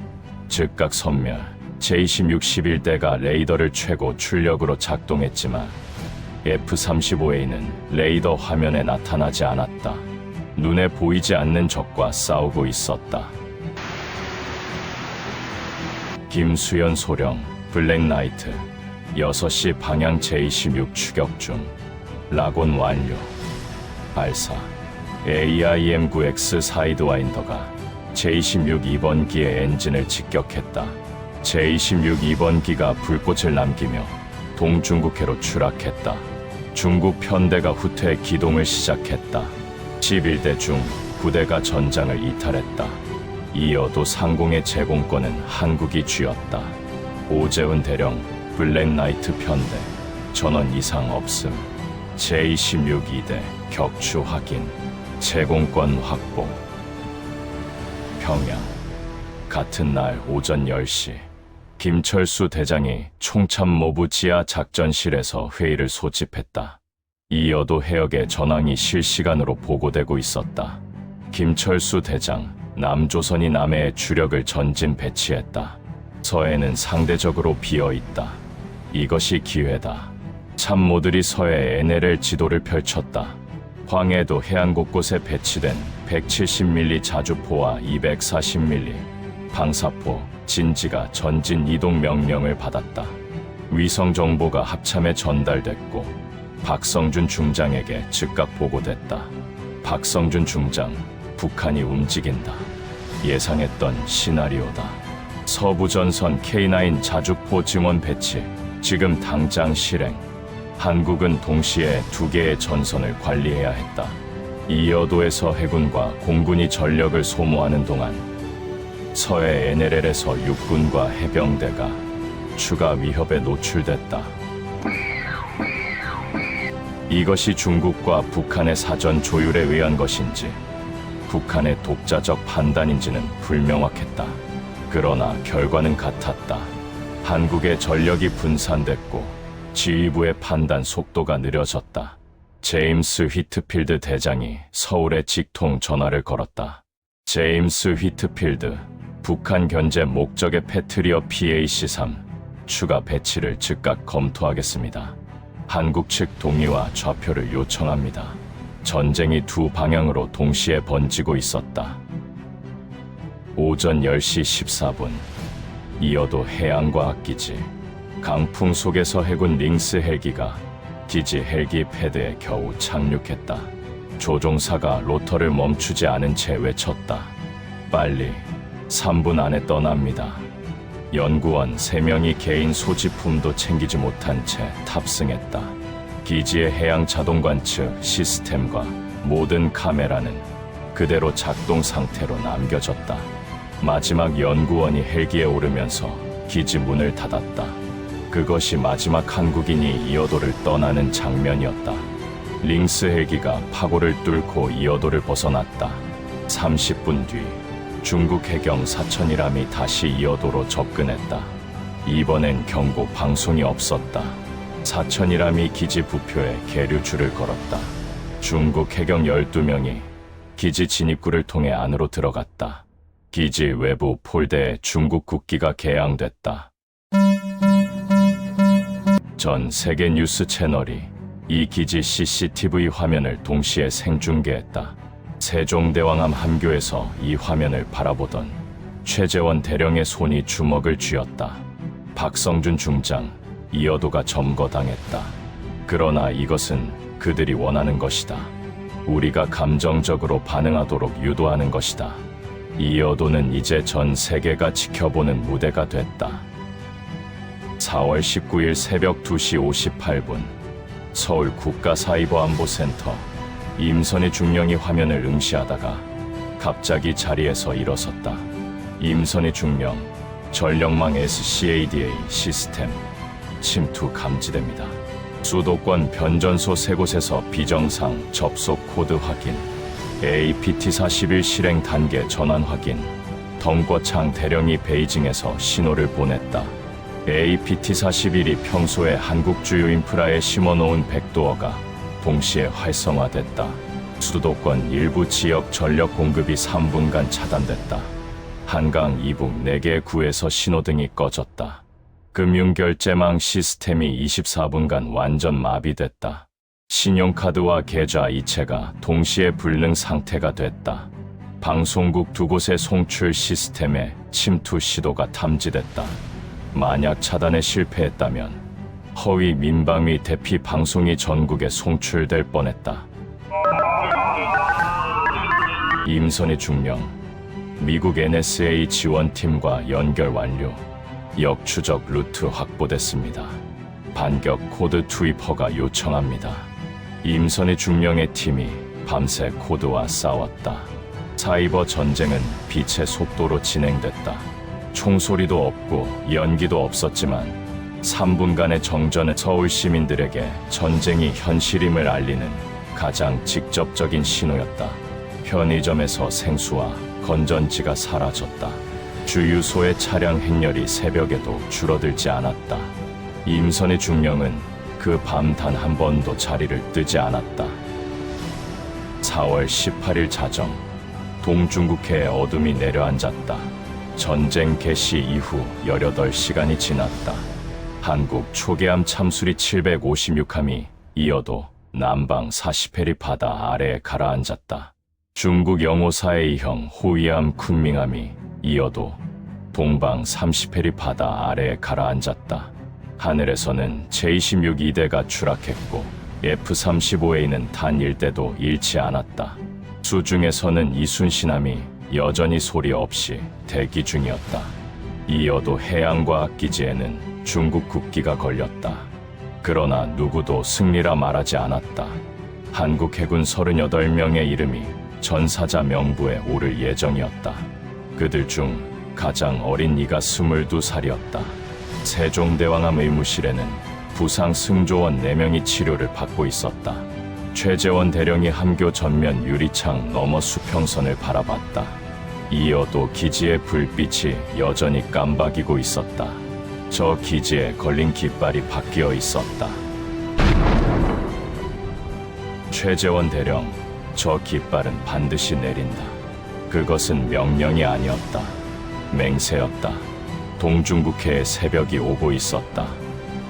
즉각 선멸. 제26 11대가 레이더를 최고 출력으로 작동했지만 F-35A는 레이더 화면에 나타나지 않았다. 눈에 보이지 않는 적과 싸우고 있었다. 김수현 소령 블랙나이트 6시 방향 제26 추격 중. 라곤 완료. 발사. AIM-9X 사이드와인더가 제26 2번기의 엔진을 직격했다. 제26 2번기가 불꽃을 남기며 동중국해로 추락했다. 중국 편대가 후퇴 기동을 시작했다. 11대 중 9대가 전장을 이탈했다. 이어도 상공의 제공권은 한국이 쥐었다. 오재훈 대령 블랙나이트 편대 전원 이상 없음. 제26 2대 격추 확인. 제공권 확보. 평양. 같은 날 오전 10시 김철수 대장이 총참모부 지하 작전실에서 회의를 소집했다. 이어도 해역의 전황이 실시간으로 보고되고 있었다. 김철수 대장, 남조선이 남해에 주력을 전진 배치했다. 서해는 상대적으로 비어있다. 이것이 기회다. 참모들이 서해 NLL 지도를 펼쳤다. 황해도 해안 곳곳에 배치된 170mm 자주포와 240mm 방사포, 진지가 전진 이동 명령을 받았다. 위성 정보가 합참에 전달됐고 박성준 중장에게 즉각 보고됐다. 박성준 중장, 북한이 움직인다. 예상했던 시나리오다. 서부전선 K9 자주포 증원 배치, 지금 당장 실행. 한국은 동시에 2개의 전선을 관리해야 했다. 이 여도에서 해군과 공군이 전력을 소모하는 동안 서해 NLL에서 육군과 해병대가 추가 위협에 노출됐다. 이것이 중국과 북한의 사전 조율에 의한 것인지 북한의 독자적 판단인지는 불명확했다. 그러나 결과는 같았다. 한국의 전력이 분산됐고 지휘부의 판단 속도가 느려졌다. 제임스 휘트필드 대장이 서울에 직통 전화를 걸었다. 제임스 휘트필드, 북한 견제 목적의 패트리어 PAC-3 추가 배치를 즉각 검토하겠습니다. 한국 측 동의와 좌표를 요청합니다. 전쟁이 두 방향으로 동시에 번지고 있었다. 오전 10시 14분, 이어도 해양과학기지. 강풍 속에서 해군 링스 헬기가 기지 헬기 패드에 겨우 착륙했다. 조종사가 로터를 멈추지 않은 채 외쳤다. 빨리 3분 안에 떠납니다. 연구원 3명이 개인 소지품도 챙기지 못한 채 탑승했다. 기지의 해양 자동 관측 시스템과 모든 카메라는 그대로 작동 상태로 남겨졌다. 마지막 연구원이 헬기에 오르면서 기지 문을 닫았다. 그것이 마지막 한국인이 이어도를 떠나는 장면이었다. 링스 헬기가 파고를 뚫고 이어도를 벗어났다. 30분 뒤 중국 해경 사천이람이 다시 이어도로 접근했다. 이번엔 경고 방송이 없었다. 사천이라미 기지 부표에 계류줄을 걸었다. 중국 해경 12명이 기지 진입구를 통해 안으로 들어갔다. 기지 외부 폴대에 중국 국기가 개양됐다. 전 세계 뉴스 채널이 이 기지 CCTV 화면을 동시에 생중계했다. 세종대왕암 함교에서 이 화면을 바라보던 최재원 대령의 손이 주먹을 쥐었다. 박성준 중장, 이어도가 점거당했다. 그러나 이것은 그들이 원하는 것이다. 우리가 감정적으로 반응하도록 유도하는 것이다. 이어도는 이제 전 세계가 지켜보는 무대가 됐다. 4월 19일 새벽 2시 58분 서울 국가사이버안보센터. 임선희 중령이 화면을 응시하다가 갑자기 자리에서 일어섰다. 임선희 중령, 전력망 SCADA 시스템 침투 감지됩니다. 수도권 변전소 3곳에서 비정상 접속 코드 확인, APT-41 실행 단계 전환 확인. 덩궈창 대령이 베이징에서 신호를 보냈다. APT-41이 평소에 한국 주요 인프라에 심어놓은 백도어가 동시에 활성화됐다. 수도권 일부 지역 전력 공급이 3분간 차단됐다. 한강 이북 4개 구에서 신호등이 꺼졌다. 금융결제망 시스템이 24분간 완전 마비됐다. 신용카드와 계좌 이체가 동시에 불능 상태가 됐다. 방송국 2곳의 송출 시스템에 침투 시도가 탐지됐다. 만약 차단에 실패했다면 허위 민방위 대피 방송이 전국에 송출될 뻔했다. 임선희 중령, 미국 NSA 지원팀과 연결 완료. 역추적 루트 확보됐습니다. 반격 코드 투입허가 요청합니다. 임선희 중령의 팀이 밤새 코드와 싸웠다. 사이버 전쟁은 빛의 속도로 진행됐다. 총소리도 없고 연기도 없었지만 3분간의 정전은 서울 시민들에게 전쟁이 현실임을 알리는 가장 직접적인 신호였다. 편의점에서 생수와 건전지가 사라졌다. 주유소의 차량 행렬이 새벽에도 줄어들지 않았다. 임선희 중령은 그 밤 단 한 번도 자리를 뜨지 않았다. 4월 18일 자정, 동중국해에 어둠이 내려앉았다. 전쟁 개시 이후 18시간이 지났다. 한국 초계함 참수리 756함이 이어도 남방 40해리 바다 아래에 가라앉았다. 중국 영호사의 형 호위함 쿤밍함이 이어도 동방 30해리 바다 아래에 가라앉았다. 하늘에서는 제26 2대가 추락했고 F-35A는 단 1대도 잃지 않았다. 수중에서는 이순신함이 여전히 소리 없이 대기 중이었다. 이어도 해양과학기지에는 중국 국기가 걸렸다. 그러나 누구도 승리라 말하지 않았다. 한국 해군 38명의 이름이 전사자 명부에 오를 예정이었다. 그들 중 가장 어린 이가 22살이었다. 세종대왕암 의무실에는 부상 승조원 4명이 치료를 받고 있었다. 최재원 대령이 함교 전면 유리창 너머 수평선을 바라봤다. 이어도 기지의 불빛이 여전히 깜박이고 있었다. 저 기지에 걸린 깃발이 바뀌어 있었다. 최재원 대령, 저 깃발은 반드시 내린다. 그것은 명령이 아니었다. 맹세였다. 동중국해의 새벽이 오고 있었다.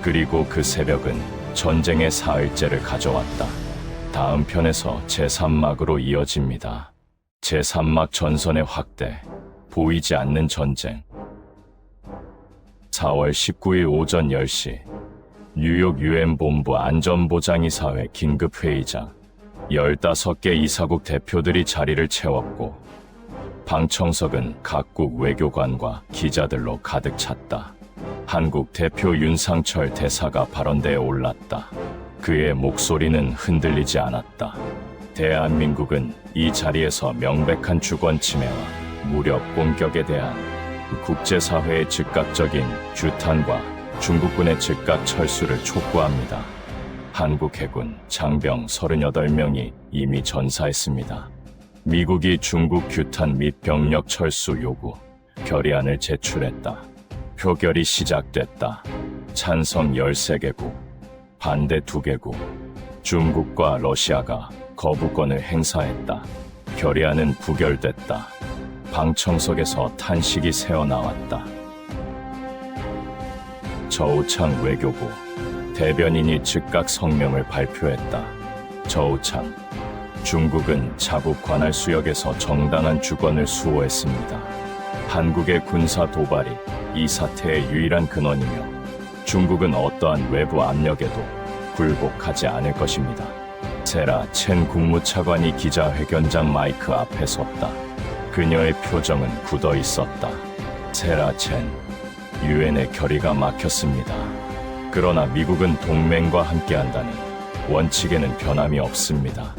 그리고 그 새벽은 전쟁의 사흘째를 가져왔다. 다음 편에서 제3막으로 이어집니다. 제3막 전선의 확대, 보이지 않는 전쟁. 4월 19일 오전 10시 뉴욕 UN 본부 안전보장이사회 긴급회의장. 15개 이사국 대표들이 자리를 채웠고 방청석은 각국 외교관과 기자들로 가득 찼다. 한국 대표 윤상철 대사가 발언대에 올랐다. 그의 목소리는 흔들리지 않았다. 대한민국은 이 자리에서 명백한 주권 침해와 무력 공격에 대한 국제사회의 즉각적인 규탄과 중국군의 즉각 철수를 촉구합니다. 한국 해군 장병 38명이 이미 전사했습니다. 미국이 중국 규탄 및 병력 철수 요구 결의안을 제출했다. 표결이 시작됐다. 찬성 13개국, 반대 2개국. 중국과 러시아가 거부권을 행사했다. 결의안은 부결됐다. 방청석에서 탄식이 새어나왔다. 저우창 외교부 대변인이 즉각 성명을 발표했다. 저우창, 중국은 자국 관할 수역에서 정당한 주권을 수호했습니다. 한국의 군사 도발이 이 사태의 유일한 근원이며 중국은 어떠한 외부 압력에도 굴복하지 않을 것입니다. 세라 첸 국무차관이 기자회견장 마이크 앞에 섰다. 그녀의 표정은 굳어 있었다. 세라 첸, 유엔의 결의가 막혔습니다. 그러나 미국은 동맹과 함께한다는 원칙에는 변함이 없습니다.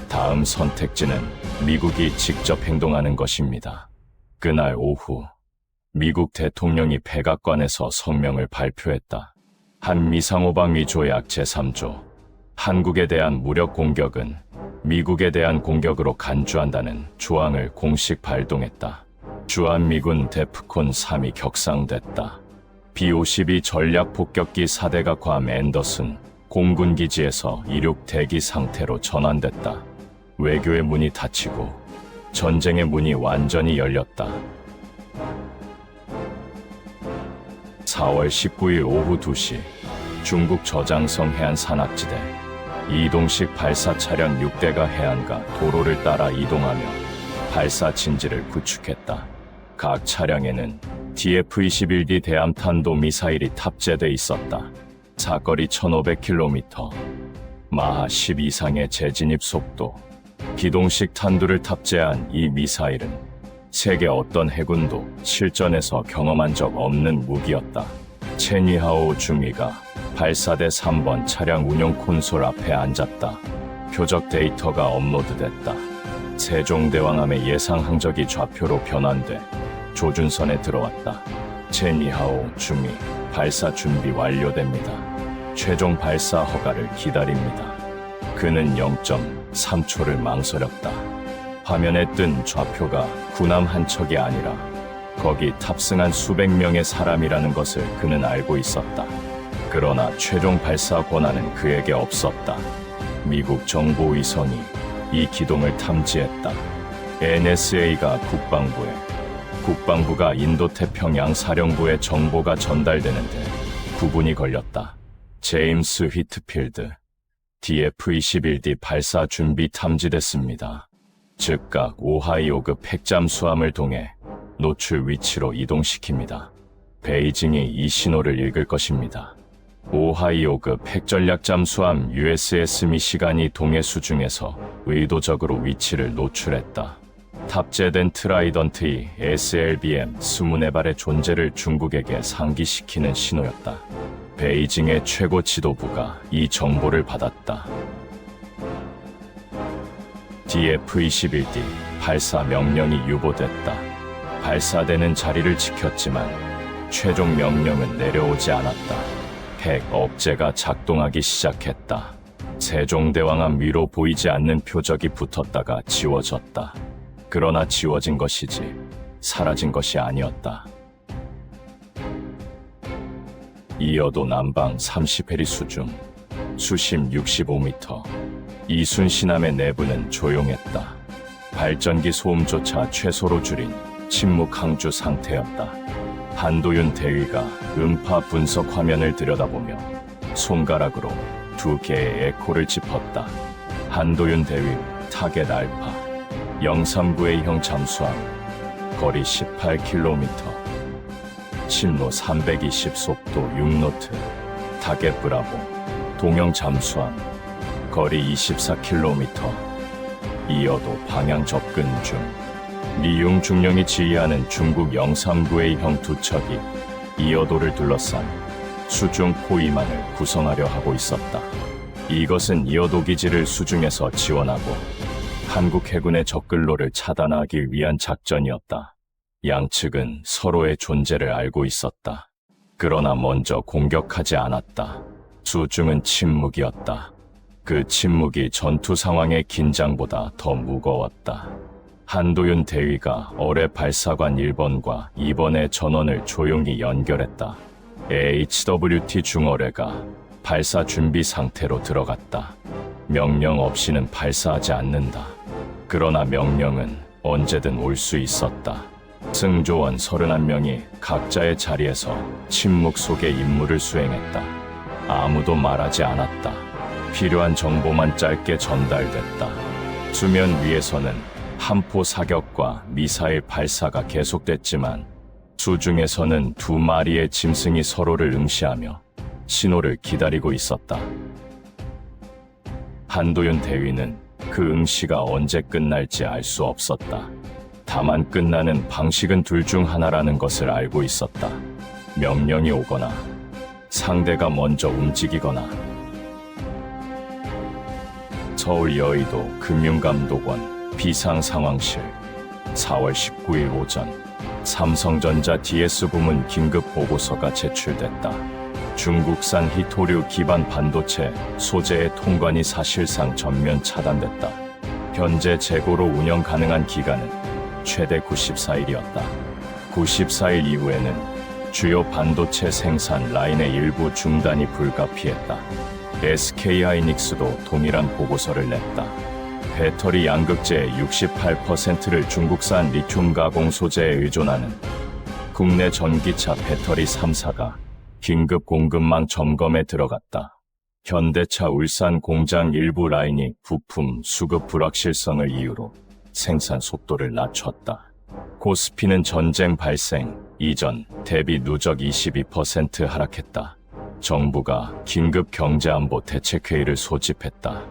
다음 선택지는 미국이 직접 행동하는 것입니다. 그날 오후 미국 대통령이 백악관에서 성명을 발표했다. 한미상호방위 조약 제3조 한국에 대한 무력 공격은 미국에 대한 공격으로 간주한다는 조항을 공식 발동했다. 주한미군 데프콘 3이 격상됐다. B-52 전략폭격기 4대가 괌 앤더슨 공군기지에서 이륙 대기 상태로 전환됐다. 외교의 문이 닫히고 전쟁의 문이 완전히 열렸다. 4월 19일 오후 2시 중국 저장성 해안 산악지대 이동식 발사 차량 6대가 해안가 도로를 따라 이동하며 발사 진지를 구축했다. 각 차량에는 DF-21D 대함탄도 미사일이 탑재돼 있었다. 사거리 1500km, 마하 10 이상의 재진입 속도, 기동식 탄두를 탑재한 이 미사일은 세계 어떤 해군도 실전에서 경험한 적 없는 무기였다. 체니하오 중위가 발사대 3번 차량 운용 콘솔 앞에 앉았다. 표적 데이터가 업로드됐다. 세종대왕함의 예상 항적이 좌표로 변환돼 조준선에 들어왔다. 체니하오 중위, 발사 준비 완료됩니다. 최종 발사 허가를 기다립니다. 그는 0.3초를 망설였다. 화면에 뜬 좌표가 군함 한 척이 아니라 거기 탑승한 수백 명의 사람이라는 것을 그는 알고 있었다. 그러나 최종 발사 권한은 그에게 없었다. 미국 정보위성이 이 기동을 탐지했다. NSA가 국방부가 인도태평양 사령부에 정보가 전달되는데 9분이 걸렸다. 제임스 휘트필드, DF-21D 발사 준비 탐지됐습니다. 즉각 오하이오급 핵잠수함을 통해 노출 위치로 이동시킵니다. 베이징이 이 신호를 읽을 것입니다. 오하이오급 핵전략잠수함 USS 미시간이 동해수 중에서 의도적으로 위치를 노출했다. 탑재된 트라이던트의 SLBM 24발의 존재를 중국에게 상기시키는 신호였다. 베이징의 최고 지도부가 이 정보를 받았다. DF-21D 발사 명령이 유보됐다. 발사대는 자리를 지켰지만 최종 명령은 내려오지 않았다. 핵 억제가 작동하기 시작했다. 세종대왕함 위로 보이지 않는 표적이 붙었다가 지워졌다. 그러나 지워진 것이지 사라진 것이 아니었다. 이어도 남방 30해리 수중, 수심 65m. 이순신함의 내부는 조용했다. 발전기 소음조차 최소로 줄인 침묵 항주 상태였다. 한도윤 대위가 음파 분석 화면을 들여다보며 손가락으로 2개의 에코를 짚었다. 한도윤 대위 타겟 알파 039A형 잠수함 거리 18km 신로 320 속도 6노트 타겟 브라보 동형 잠수함 거리 24km 이어도 방향 접근 중 리용 중령이 지휘하는 중국 039A형 두 척이 이어도를 둘러싼 수중 포위망을 구성하려 하고 있었다. 이것은 이어도 기지를 수중에서 지원하고 한국 해군의 접근로를 차단하기 위한 작전이었다. 양측은 서로의 존재를 알고 있었다. 그러나 먼저 공격하지 않았다. 수중은 침묵이었다. 그 침묵이 전투 상황의 긴장보다 더 무거웠다. 한도윤 대위가 어뢰 발사관 1번과 2번의 전원을 조용히 연결했다. HWT 중어뢰가 발사 준비 상태로 들어갔다. 명령 없이는 발사하지 않는다. 그러나 명령은 언제든 올 수 있었다. 승조원 31명이 각자의 자리에서 침묵 속에 임무를 수행했다. 아무도 말하지 않았다. 필요한 정보만 짧게 전달됐다. 수면 위에서는 함포 사격과 미사일 발사가 계속됐지만 수중에서는 2마리의 짐승이 서로를 응시하며 신호를 기다리고 있었다. 한도윤 대위는 그 응시가 언제 끝날지 알 수 없었다. 다만 끝나는 방식은 둘 중 하나라는 것을 알고 있었다. 명령이 오거나 상대가 먼저 움직이거나. 서울 여의도 금융감독원 비상상황실 4월 19일 오전 삼성전자 DS 부문 긴급 보고서가 제출됐다. 중국산 히토류 기반 반도체 소재의 통관이 사실상 전면 차단됐다. 현재 재고로 운영 가능한 기간은 최대 94일이었다. 94일 이후에는 주요 반도체 생산 라인의 일부 중단이 불가피했다. SK하이닉스도 동일한 보고서를 냈다. 배터리 양극재의 68%를 중국산 리튬 가공 소재에 의존하는 국내 전기차 배터리 3사가 긴급 공급망 점검에 들어갔다. 현대차 울산 공장 일부 라인이 부품 수급 불확실성을 이유로 생산 속도를 낮췄다. 코스피는 전쟁 발생 이전 대비 누적 22% 하락했다. 정부가 긴급 경제안보 대책회의를 소집했다.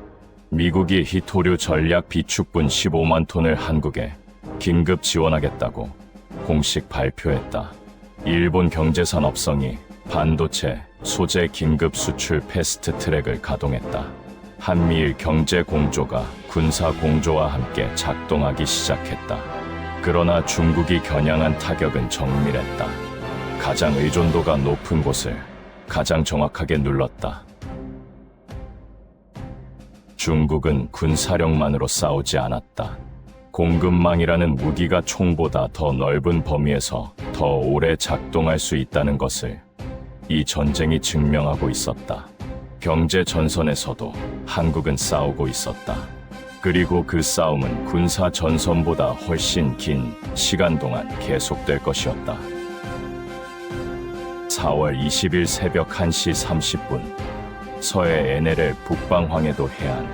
미국이 히토류 전략 비축분 15만 톤을 한국에 긴급 지원하겠다고 공식 발표했다. 일본 경제산업성이 반도체 소재 긴급 수출 패스트 트랙을 가동했다. 한미일 경제 공조가 군사 공조와 함께 작동하기 시작했다. 그러나 중국이 겨냥한 타격은 정밀했다. 가장 의존도가 높은 곳을 가장 정확하게 눌렀다. 중국은 군사력만으로 싸우지 않았다. 공급망이라는 무기가 총보다 더 넓은 범위에서 더 오래 작동할 수 있다는 것을 이 전쟁이 증명하고 있었다. 경제 전선에서도 한국은 싸우고 있었다. 그리고 그 싸움은 군사 전선보다 훨씬 긴 시간 동안 계속될 것이었다. 4월 20일 새벽 1시 30분 서해 NLL 북방황해도 해안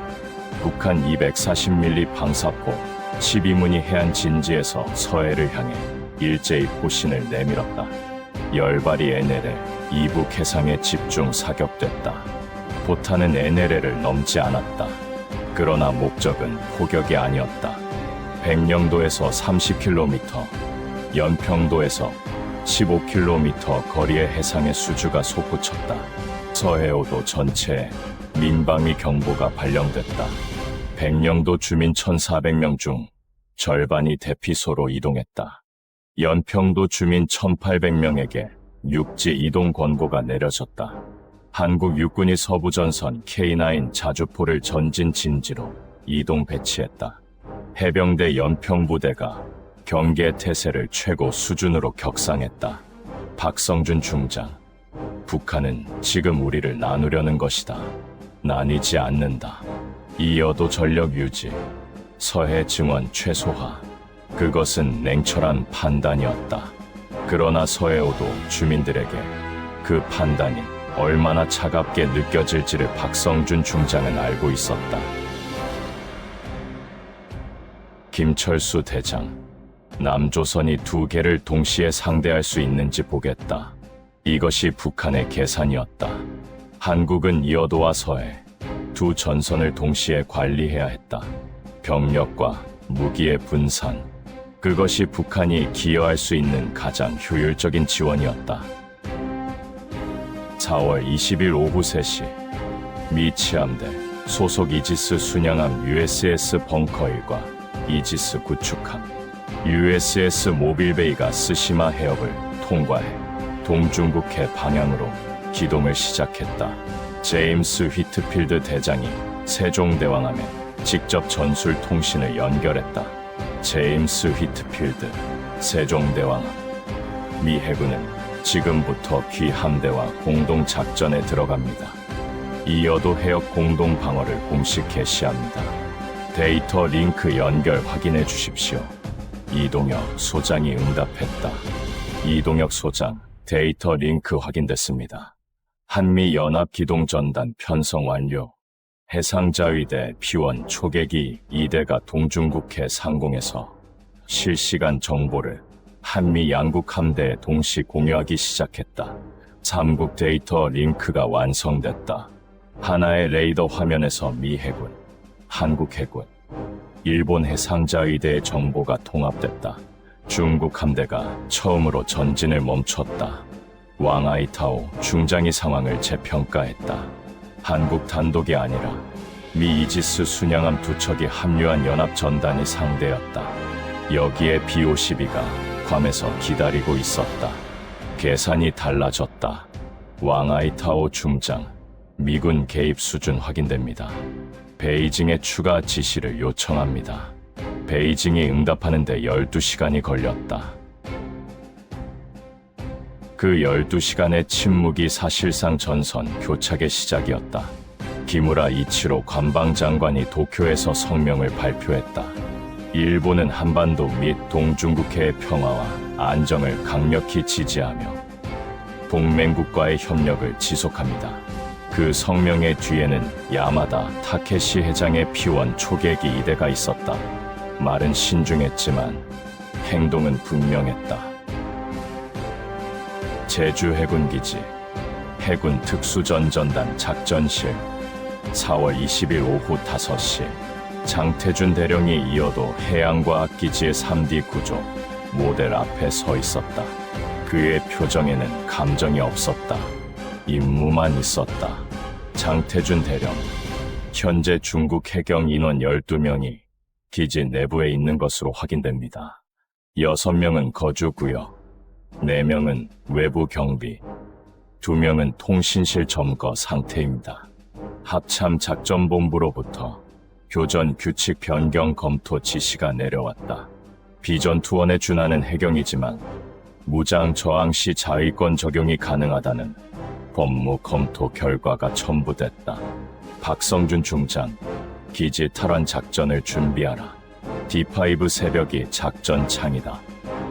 북한 240mm 방사포 12문이 해안 진지에서 서해를 향해 일제히 포신을 내밀었다. 열발이 NLL 이북 해상에 집중 사격됐다. 포탄은 NLL을 넘지 않았다. 그러나 목적은 포격이 아니었다. 백령도에서 30km, 연평도에서 15km 거리의 해상의 수주가 솟구쳤다. 서해오도 전체에 민방위 경보가 발령됐다. 백령도 주민 1,400명 중 절반이 대피소로 이동했다. 연평도 주민 1,800명에게 육지 이동 권고가 내려졌다. 한국 육군이 서부전선 K9 자주포를 전진 진지로 이동 배치했다. 해병대 연평부대가 경계 태세를 최고 수준으로 격상했다. 박성준 중장, 북한은 지금 우리를 나누려는 것이다. 나뉘지 않는다. 이어도 전력 유지, 서해 증원 최소화. 그것은 냉철한 판단이었다. 그러나 서해오도 주민들에게 그 판단이 얼마나 차갑게 느껴질지를 박성준 중장은 알고 있었다. 김철수 대장, 남조선이 2개를 동시에 상대할 수 있는지 보겠다. 이것이 북한의 계산이었다. 한국은 이어도와 서해 두 전선을 동시에 관리해야 했다. 병력과 무기의 분산, 그것이 북한이 기여할 수 있는 가장 효율적인 지원이었다. 4월 20일 오후 3시 미 치함대 소속 이지스 순양함 USS 벙커1과 이지스 구축함 USS 모빌베이가 스시마 해협을 통과해 동중국해 방향으로 기동을 시작했다. 제임스 휘트필드 대장이 세종대왕함에 직접 전술 통신을 연결했다. 제임스 휘트필드, 세종대왕. 미 해군은 지금부터 귀 함대와 공동 작전에 들어갑니다. 이어도 해역 공동 방어를 공식 개시합니다. 데이터 링크 연결 확인해 주십시오. 이동혁 소장이 응답했다. 이동혁 소장, 데이터 링크 확인됐습니다. 한미연합기동전단 편성 완료. 해상자위대 P1 초계기 2대가 동중국해 상공에서 실시간 정보를 한미 양국 함대에 동시 공유하기 시작했다. 3국 데이터 링크가 완성됐다. 하나의 레이더 화면에서 미 해군, 한국 해군, 일본 해상자위대의 정보가 통합됐다. 중국 함대가 처음으로 전진을 멈췄다. 왕아이타오 중장이 상황을 재평가했다. 한국 단독이 아니라 미 이지스 순양함 2척이 합류한 연합전단이 상대였다. 여기에 B-52가 괌에서 기다리고 있었다. 계산이 달라졌다. 왕아이타오 중장, 미군 개입 수준 확인됩니다. 베이징에 추가 지시를 요청합니다. 베이징이 응답하는데 12시간이 걸렸다. 그 12시간의 침묵이 사실상 전선 교착의 시작이었다. 기무라 이치로 관방장관이 도쿄에서 성명을 발표했다. 일본은 한반도 및 동중국해의 평화와 안정을 강력히 지지하며 동맹국과의 협력을 지속합니다. 그 성명의 뒤에는 야마다 타케시 회장의 P1 초계기 2대가 있었다. 말은 신중했지만 행동은 분명했다. 제주 해군기지, 해군 특수전전단 작전실, 4월 20일 오후 5시, 장태준 대령이 이어도 해양과학기지의 3D 구조, 모델 앞에 서 있었다. 그의 표정에는 감정이 없었다. 임무만 있었다. 장태준 대령, 현재 중국 해경 인원 12명이 기지 내부에 있는 것으로 확인됩니다. 6명은 거주구역, 4명은 외부 경비, 2명은 통신실 점거 상태입니다. 합참작전본부로부터 교전 규칙 변경 검토 지시가 내려왔다. 비전투원에 준하는 해경이지만 무장 저항 시 자위권 적용이 가능하다는 법무 검토 결과가 첨부됐다. 박성준 중장, 기지 탈환 작전을 준비하라. D5 새벽이 작전 창이다.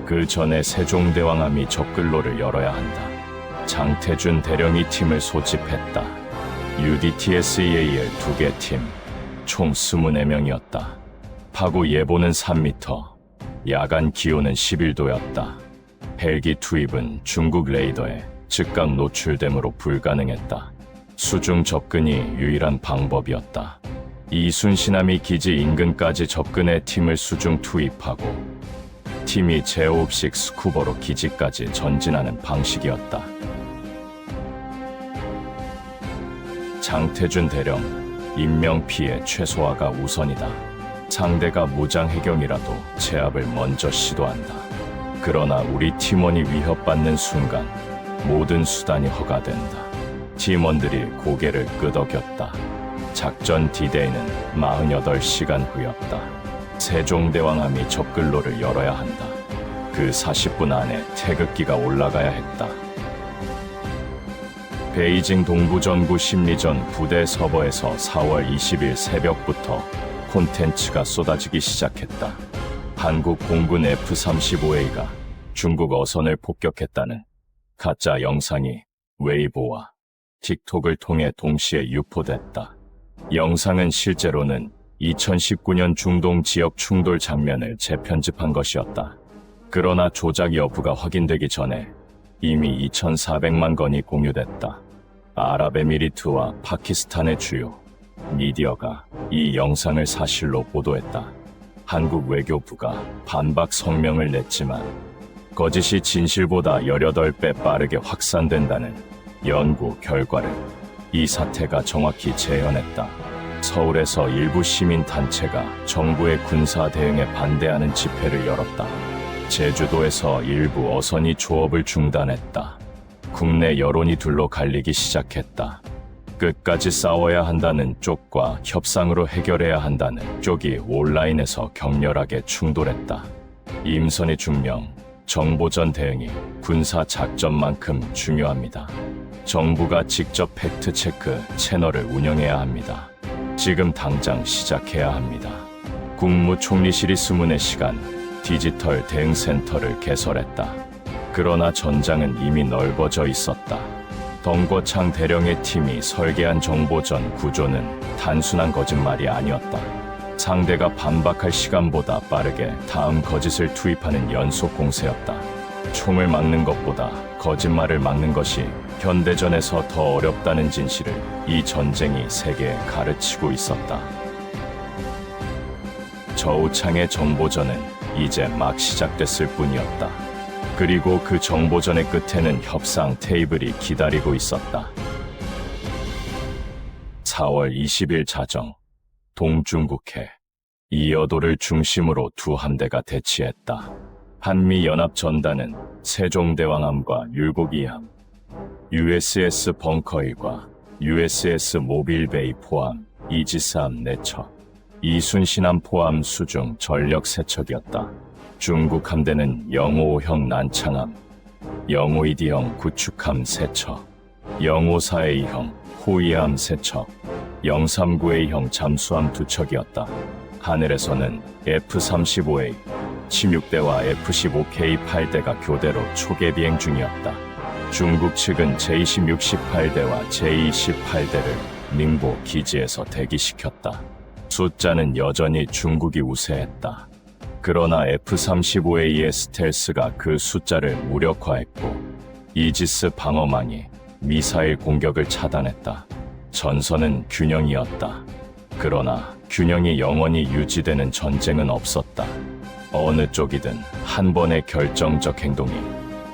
그 전에 세종대왕함이 적글로를 열어야 한다. 장태준 대령이 팀을 소집했다. UDTSEAL 2개 팀, 총 24명이었다. 파고 예보는 3m, 야간 기온은 11도였다. 헬기 투입은 중국 레이더에 즉각 노출되므로 불가능했다. 수중 접근이 유일한 방법이었다. 이순신함이 기지 인근까지 접근해 팀을 수중 투입하고 팀이 제호흡식 스쿠버로 기지까지 전진하는 방식이었다. 장태준 대령, 인명피해 최소화가 우선이다. 상대가 무장 해경이라도 제압을 먼저 시도한다. 그러나 우리 팀원이 위협받는 순간 모든 수단이 허가된다. 팀원들이 고개를 끄덕였다. 작전 D-Day는 48시간 후였다. 세종대왕함이 적글로를 열어야 한다. 그 40분 안에 태극기가 올라가야 했다. 베이징 동부전구 심리전 부대 서버에서 4월 20일 새벽부터 콘텐츠가 쏟아지기 시작했다. 한국 공군 F-35A가 중국 어선을 폭격했다는 가짜 영상이 웨이보와 틱톡을 통해 동시에 유포됐다. 영상은 실제로는 2019년 중동 지역 충돌 장면을 재편집한 것이었다. 그러나 조작 여부가 확인되기 전에 이미 2,400만 건이 공유됐다. 아랍에미리트와 파키스탄의 주요 미디어가 이 영상을 사실로 보도했다. 한국 외교부가 반박 성명을 냈지만 거짓이 진실보다 18배 빠르게 확산된다는 연구 결과를 이 사태가 정확히 재현했다. 서울에서 일부 시민단체가 정부의 군사 대응에 반대하는 집회를 열었다. 제주도에서 일부 어선이 조업을 중단했다. 국내 여론이 둘로 갈리기 시작했다. 끝까지 싸워야 한다는 쪽과 협상으로 해결해야 한다는 쪽이 온라인에서 격렬하게 충돌했다. 임선희 중령, 정보전 대응이 군사 작전만큼 중요합니다. 정부가 직접 팩트체크 채널을 운영해야 합니다. 지금 당장 시작해야 합니다. 국무총리실이 수문의 시간 디지털 대응센터를 개설했다. 그러나 전장은 이미 넓어져 있었다. 덩거창 대령의 팀이 설계한 정보전 구조는 단순한 거짓말이 아니었다. 상대가 반박할 시간보다 빠르게 다음 거짓을 투입하는 연속 공세였다. 총을 막는 것보다 거짓말을 막는 것이 현대전에서 더 어렵다는 진실을 이 전쟁이 세계에 가르치고 있었다. 저우창의 정보전은 이제 막 시작됐을 뿐이었다. 그리고 그 정보전의 끝에는 협상 테이블이 기다리고 있었다. 4월 20일 자정, 동중국해. 이여도를 중심으로 두 함대가 대치했다. 한미연합전단은 세종대왕함과 율곡이함, USS 벙커힐과 USS 모빌베이 포함 이지스함 4척, 이순신함 포함 수중 전력 3척이었다. 중국 함대는 영호형 난창함, 영호이디형 구축함 3척, 영호사A형 호위함 3척, 039A형 잠수함 2척이었다. 하늘에서는 F-35A, 16대와 F-15K 8대가 교대로 초계 비행 중이었다. 중국 측은 J-16 18대와 J-20 18대를 닝보 기지에서 대기시켰다. 숫자는 여전히 중국이 우세했다. 그러나 F-35A의 스텔스가 그 숫자를 무력화했고 이지스 방어망이 미사일 공격을 차단했다. 전선은 균형이었다. 그러나 균형이 영원히 유지되는 전쟁은 없었다. 어느 쪽이든 한 번의 결정적 행동이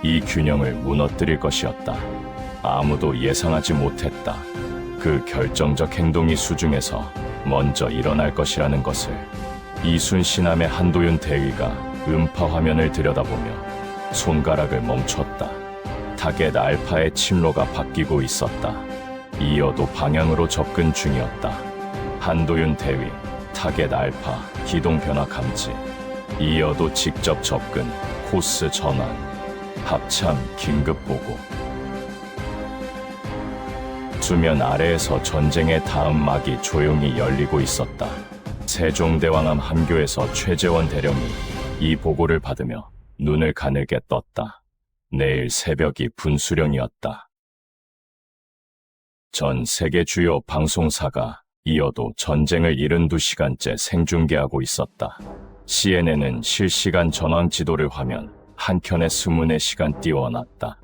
이 균형을 무너뜨릴 것이었다. 아무도 예상하지 못했다. 그 결정적 행동이 수중에서 먼저 일어날 것이라는 것을. 이순신함의 한도윤 대위가 음파 화면을 들여다보며 손가락을 멈췄다. 타겟 알파의 침로가 바뀌고 있었다. 이어도 방향으로 접근 중이었다. 한도윤 대위, 타겟 알파, 기동 변화 감지. 이어도 직접 접근, 코스 전환, 합참 긴급 보고. 수면 아래에서 전쟁의 다음 막이 조용히 열리고 있었다. 세종대왕함 함교에서 최재원 대령이 이 보고를 받으며 눈을 가늘게 떴다. 내일 새벽이 분수령이었다. 전 세계 주요 방송사가 이어도 전쟁을 72시간째 생중계하고 있었다. CNN은 실시간 전황 지도를 화면 한 켠에 수문의 시간 띄워놨다.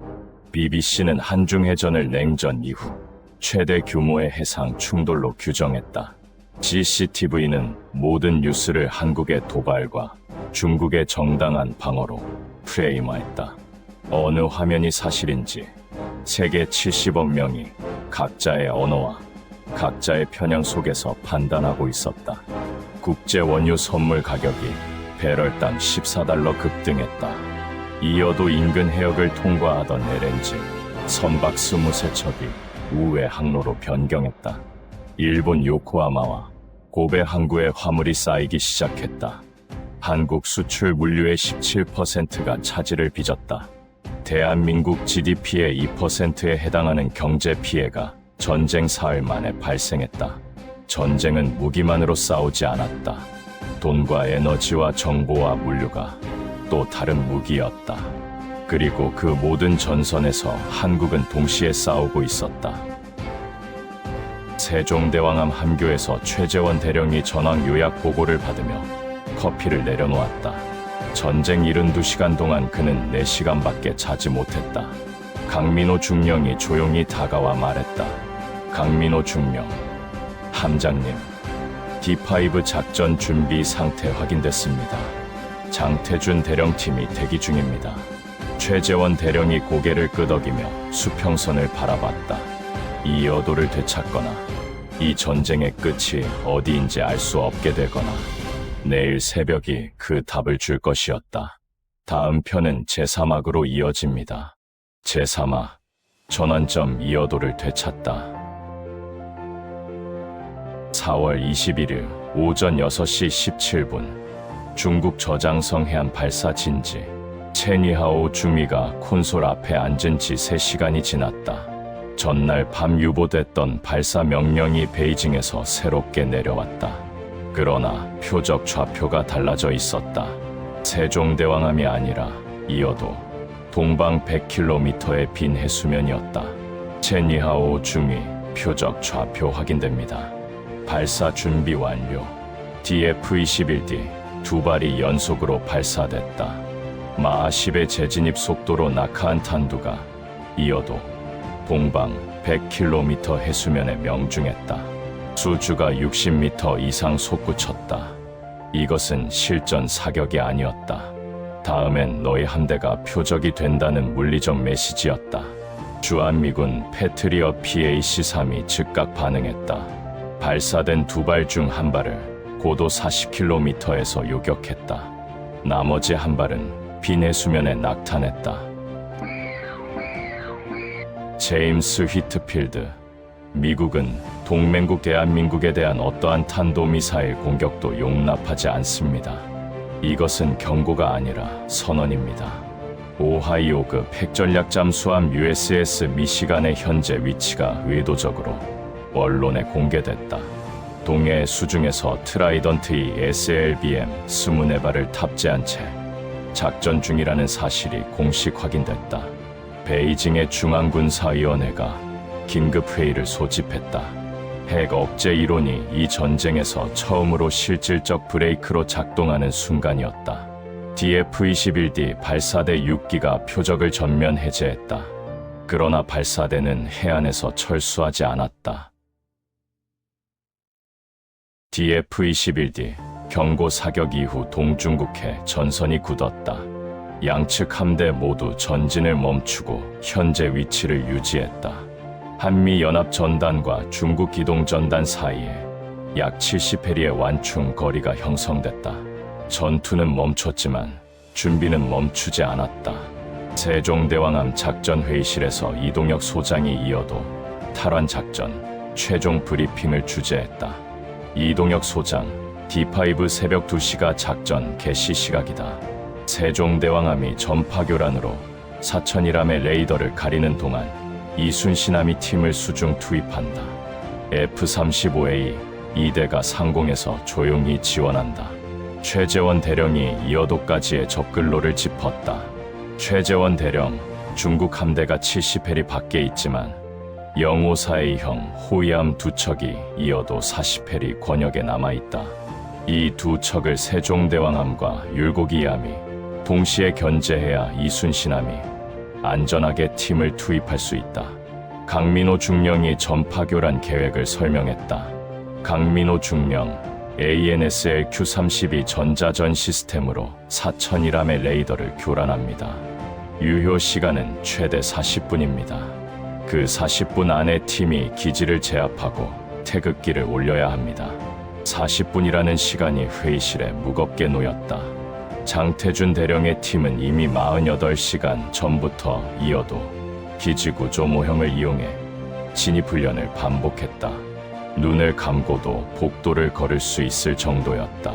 BBC는 한중해전을 냉전 이후 최대 규모의 해상 충돌로 규정했다. CCTV는 모든 뉴스를 한국의 도발과 중국의 정당한 방어로 프레임화했다. 어느 화면이 사실인지 세계 70억 명이 각자의 언어와 각자의 편향 속에서 판단하고 있었다. 국제 원유 선물 가격이 배럴당 14달러 급등했다. 이어도 인근 해역을 통과하던 LNG 선박 23척이 우회 항로로 변경했다. 일본 요코하마와 고베 항구에 화물이 쌓이기 시작했다. 한국 수출 물류의 17%가 차질을 빚었다. 대한민국 GDP의 2%에 해당하는 경제 피해가 전쟁 사흘 만에 발생했다. 전쟁은 무기만으로 싸우지 않았다. 돈과 에너지와 정보와 물류가 또 다른 무기였다. 그리고 그 모든 전선에서 한국은 동시에 싸우고 있었다. 세종대왕함 함교에서 최재원 대령이 전황 요약 보고를 받으며 커피를 내려놓았다. 전쟁 72시간 동안 그는 4시간밖에 자지 못했다. 강민호 중령이 조용히 다가와 말했다. 강민호 중령, 함장님, D5 작전 준비 상태 확인됐습니다. 장태준 대령팀이 대기 중입니다. 최재원 대령이 고개를 끄덕이며 수평선을 바라봤다. 이 여도를 되찾거나 이 전쟁의 끝이 어디인지 알 수 없게 되거나 내일 새벽이 그 답을 줄 것이었다. 다음 편은 제3화로 이어집니다. 제3화 전환점 이여도를 되찾다. 4월 21일 오전 6시 17분 중국 저장성 해안 발사 진지. 체니하오 중위가 콘솔 앞에 앉은 지 3시간이 지났다. 전날 밤 유보됐던 발사 명령이 베이징에서 새롭게 내려왔다. 그러나 표적 좌표가 달라져 있었다. 세종대왕암이 아니라 이어도 동방 100km의 빈 해수면이었다. 체니하오 중위 표적 좌표 확인됩니다. 발사 준비 완료. DF-21D 2발이 연속으로 발사됐다. 마하 10의 재진입 속도로 낙하한 탄두가 이어도 동방 100km 해수면에 명중했다. 수주가 60m 이상 솟구쳤다. 이것은 실전 사격이 아니었다. 다음엔 너희 함대가 표적이 된다는 물리적 메시지였다. 주한미군 패트리어 PAC-3이 즉각 반응했다. 발사된 2발 중 한 발을 고도 40km에서 요격했다. 나머지 한 발은 빈 해수면에 낙탄했다. 제임스 휘트필드. 미국은 동맹국 대한민국에 대한 어떠한 탄도미사일 공격도 용납하지 않습니다. 이것은 경고가 아니라 선언입니다. 오하이오급 핵전략 잠수함 USS 미시간의 현재 위치가 의도적으로 언론에 공개됐다. 동해 수중에서 트라이던트-2 SLBM 24발을 탑재한 채 작전 중이라는 사실이 공식 확인됐다. 베이징의 중앙군사위원회가 긴급회의를 소집했다. 핵 억제 이론이 이 전쟁에서 처음으로 실질적 브레이크로 작동하는 순간이었다. DF-21D 발사대 6기가 표적을 전면 해제했다. 그러나 발사대는 해안에서 철수하지 않았다. DF-21D 경고 사격 이후 동중국해 전선이 굳었다. 양측 함대 모두 전진을 멈추고 현재 위치를 유지했다. 한미연합전단과 중국 기동전단 사이에 약 70해리의 완충 거리가 형성됐다. 전투는 멈췄지만 준비는 멈추지 않았다. 세종대왕암 작전회의실에서 이동혁 소장이 이어도 탈환 작전 최종 브리핑을 주재했다. 이동혁 소장, D5 새벽 2시가 작전 개시 시각이다. 세종대왕암이 전파교란으로 사천이람의 레이더를 가리는 동안 이순신함이 팀을 수중 투입한다. F-35A 2대가 상공에서 조용히 지원한다. 최재원 대령이 이어도까지의 접근로를 짚었다. 최재원 대령, 중국 함대가 70해리 밖에 있지만 영호사의형 호위함 2척이 이어도 40해리 권역에 남아있다. 이 2척을 세종대왕함과 율곡이함이 동시에 견제해야 이순신함이 안전하게 팀을 투입할 수 있다. 강민호 중령이 전파교란 계획을 설명했다. 강민호 중령, ANSL-Q-32 전자전 시스템으로 사천이람의 레이더를 교란합니다. 유효 시간은 최대 40분입니다. 그 40분 안에 팀이 기지를 제압하고 태극기를 올려야 합니다. 40분이라는 시간이 회의실에 무겁게 놓였다. 장태준 대령의 팀은 이미 48시간 전부터 이어도 기지구조 모형을 이용해 진입훈련을 반복했다. 눈을 감고도 복도를 걸을 수 있을 정도였다.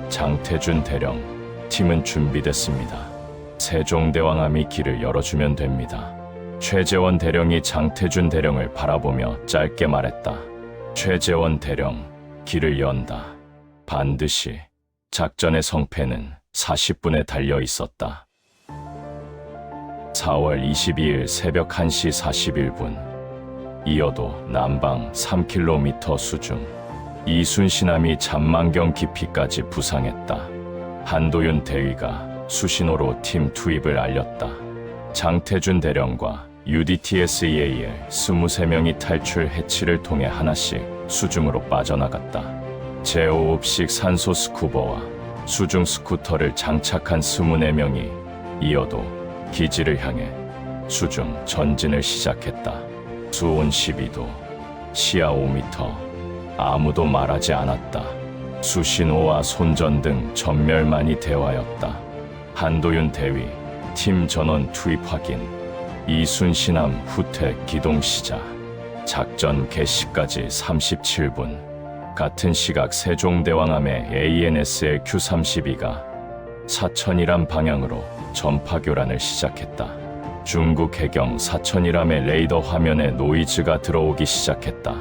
장태준 대령, 팀은 준비됐습니다. 세종대왕함이 길을 열어주면 됩니다. 최재원 대령이 장태준 대령을 바라보며 짧게 말했다. 최재원 대령, 길을 연다. 반드시. 작전의 성패는 40분에 달려 있었다. 4월 22일 새벽 1시 41분. 이어도 남방 3km 수중. 이순신함이 잠만경 깊이까지 부상했다. 한도윤 대위가 수신호로 팀 투입을 알렸다. 장태준 대령과 UDTSEAL 23명이 탈출 해치를 통해 하나씩 수중으로 빠져나갔다. 제5흡식 산소 스쿠버와 수중 스쿠터를 장착한 24명이 이어도 기지를 향해 수중 전진을 시작했다. 수온 12도, 시야 5m, 아무도 말하지 않았다. 수신호와 손전 등 전멸만이 대화였다. 한도윤 대위, 팀 전원 투입 확인. 이순신함 후퇴 기동 시작. 작전 개시까지 37분. 같은 시각 세종대왕함의 ANSL Q-32가 사천이람 방향으로 전파교란을 시작했다. 중국 해경 사천이람의 레이더 화면에 노이즈가 들어오기 시작했다.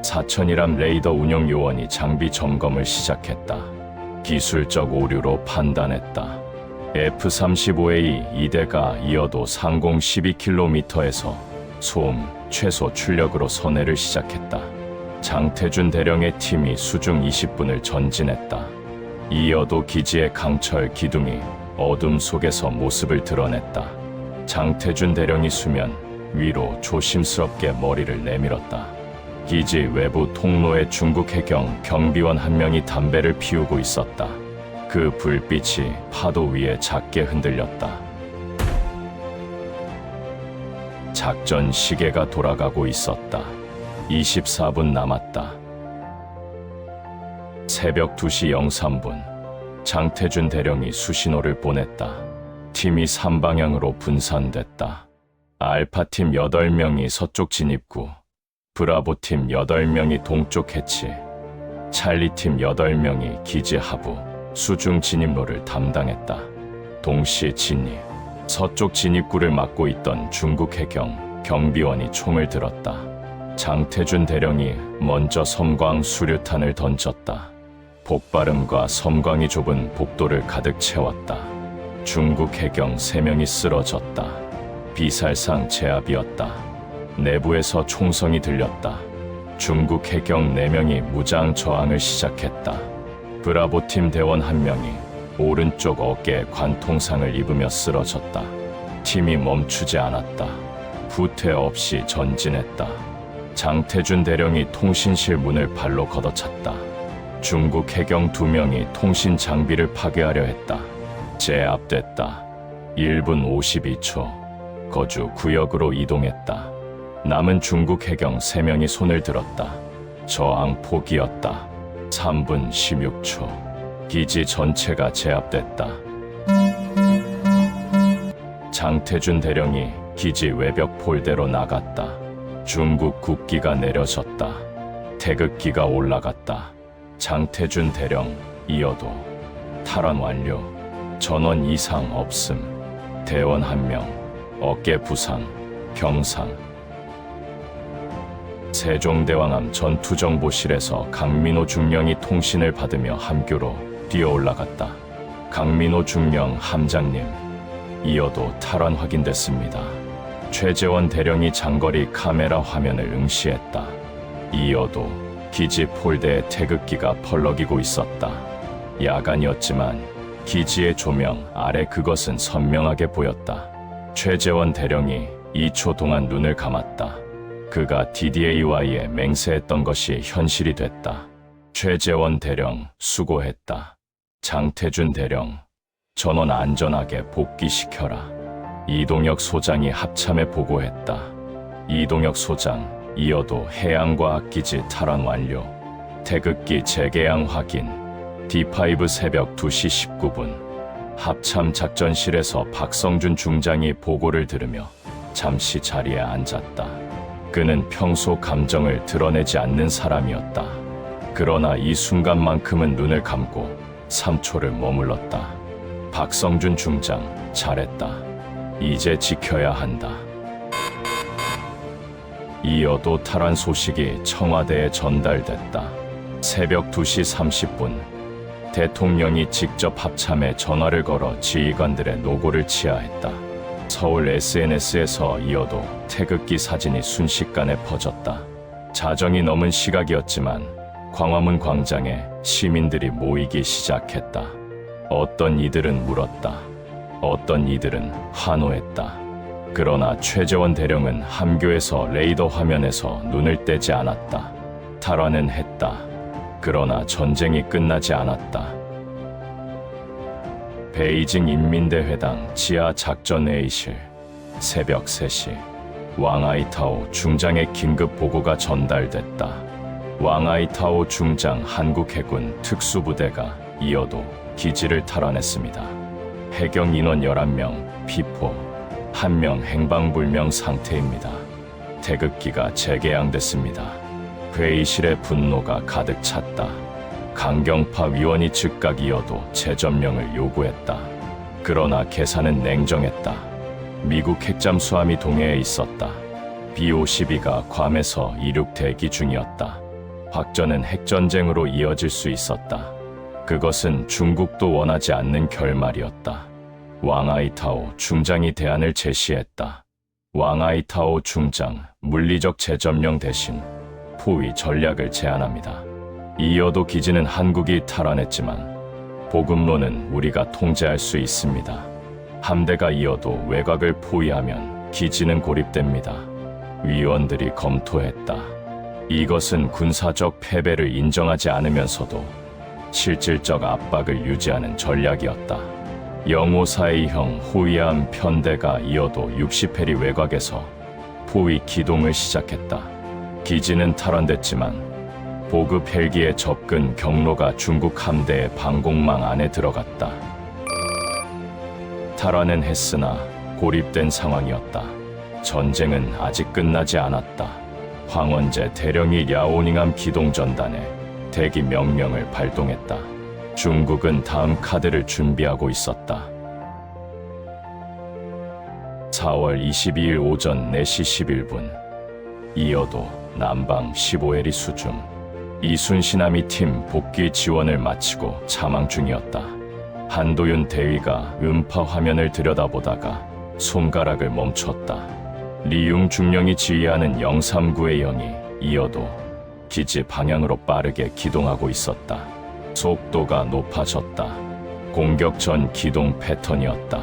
사천이람 레이더 운영 요원이 장비 점검을 시작했다. 기술적 오류로 판단했다. F-35A 2대가 이어도 상공 12km에서 소음, 최소 출력으로 선회를 시작했다. 장태준 대령의 팀이 수중 20분을 전진했다. 이어도 기지의 강철 기둥이 어둠 속에서 모습을 드러냈다. 장태준 대령이 수면 위로 조심스럽게 머리를 내밀었다. 기지 외부 통로에 중국 해경 경비원 한 명이 담배를 피우고 있었다. 그 불빛이 파도 위에 작게 흔들렸다. 작전 시계가 돌아가고 있었다. 24분 남았다. 새벽 2시 03분 장태준 대령이 수신호를 보냈다. 팀이 3방향으로 분산됐다. 알파팀 8명이 서쪽 진입구, 브라보팀 8명이 동쪽 해치, 찰리팀 8명이 기지 하부, 수중 진입로를 담당했다. 동시 진입, 서쪽 진입구를 막고 있던 중국 해경 경비원이 총을 들었다. 장태준 대령이 먼저 섬광 수류탄을 던졌다. 폭발음과 섬광이 좁은 복도를 가득 채웠다. 중국 해경 3명이 쓰러졌다. 비살상 제압이었다. 내부에서 총성이 들렸다. 중국 해경 4명이 무장 저항을 시작했다. 브라보팀 대원 1명이 오른쪽 어깨에 관통상을 입으며 쓰러졌다. 팀이 멈추지 않았다. 후퇴 없이 전진했다. 장태준 대령이 통신실 문을 발로 걷어찼다. 중국 해경 2명이 통신 장비를 파괴하려 했다. 제압됐다. 1분 52초. 거주 구역으로 이동했다. 남은 중국 해경 3명이 손을 들었다. 저항 포기였다. 3분 16초. 기지 전체가 제압됐다. 장태준 대령이 기지 외벽 폴대로 나갔다. 중국 국기가 내려졌다. 태극기가 올라갔다. 장태준 대령 이어도 탈환 완료. 전원 이상 없음. 대원 1명 어깨 부상, 경상. 세종대왕함 전투정보실에서 강민호 중령이 통신을 받으며 함교로 뛰어 올라갔다. 강민호 중령 함장님, 이어도 탈환 확인됐습니다. 최재원 대령이 장거리 카메라 화면을 응시했다. 이어도 기지 폴대에 태극기가 펄럭이고 있었다. 야간이었지만 기지의 조명 아래 그것은 선명하게 보였다. 최재원 대령이 2초 동안 눈을 감았다. 그가 DDAY에 맹세했던 것이 현실이 됐다. 최재원 대령 수고했다. 장태준 대령 전원 안전하게 복귀시켜라. 이동혁 소장이 합참에 보고했다. 이동혁 소장 이어도 해양과학기지 탈환 완료. 태극기 재개양 확인. D5 새벽 2시 19분 합참 작전실에서 박성준 중장이 보고를 들으며 잠시 자리에 앉았다. 그는 평소 감정을 드러내지 않는 사람이었다. 그러나 이 순간만큼은 눈을 감고 3초를 머물렀다. 박성준 중장, 잘했다. 이제 지켜야 한다. 이어도 탈환 소식이 청와대에 전달됐다. 새벽 2시 30분 대통령이 직접 합참에 전화를 걸어 지휘관들의 노고를 치하했다. 서울 SNS에서 이어도 태극기 사진이 순식간에 퍼졌다. 자정이 넘은 시각이었지만 광화문 광장에 시민들이 모이기 시작했다. 어떤 이들은 울었다. 어떤 이들은 환호했다. 그러나 최재원 대령은 함교에서 레이더 화면에서 눈을 떼지 않았다. 탈환은 했다. 그러나 전쟁이 끝나지 않았다. 베이징 인민대회당 지하 작전회의실 새벽 3시 왕아이타오 중장의 긴급 보고가 전달됐다. 왕아이타오 중장 한국해군 특수부대가 이어도 기지를 탈환했습니다. 해경 인원 11명, 피포 1명 행방불명 상태입니다. 태극기가 재개양됐습니다. 회의실에 분노가 가득 찼다. 강경파 위원이 즉각 이어도 재점령을 요구했다. 그러나 계산은 냉정했다. 미국 핵잠수함이 동해에 있었다. B-52가 괌에서 이륙 대기 중이었다. 확전은 핵전쟁으로 이어질 수 있었다. 그것은 중국도 원하지 않는 결말이었다. 왕아이타오 중장이 대안을 제시했다. 왕아이타오 중장, 물리적 재점령 대신 포위 전략을 제안합니다. 이어도 기지는 한국이 탈환했지만 보급로는 우리가 통제할 수 있습니다. 함대가 이어도 외곽을 포위하면 기지는 고립됩니다. 위원들이 검토했다. 이것은 군사적 패배를 인정하지 않으면서도 실질적 압박을 유지하는 전략이었다. 영호사의형 호위함 편대가 이어도 60해리 외곽에서 포위 기동을 시작했다. 기지는 탈환됐지만 보급 헬기의 접근 경로가 중국 함대의 방공망 안에 들어갔다. 탈환은 했으나 고립된 상황이었다. 전쟁은 아직 끝나지 않았다. 황원제 대령이 랴오닝함 기동전단에 대기 명령을 발동했다. 중국은 다음 카드를 준비하고 있었다. 4월 22일 오전 4시 11분 이어도 남방 15해리 수중 이순신함이 팀 복귀 지원을 마치고 자망 중이었다. 한도윤 대위가 음파 화면을 들여다보다가 손가락을 멈췄다. 리융 중령이 지휘하는 039의 형이 이어도 기지 방향으로 빠르게 기동하고 있었다. 속도가 높아졌다. 공격 전 기동 패턴이었다.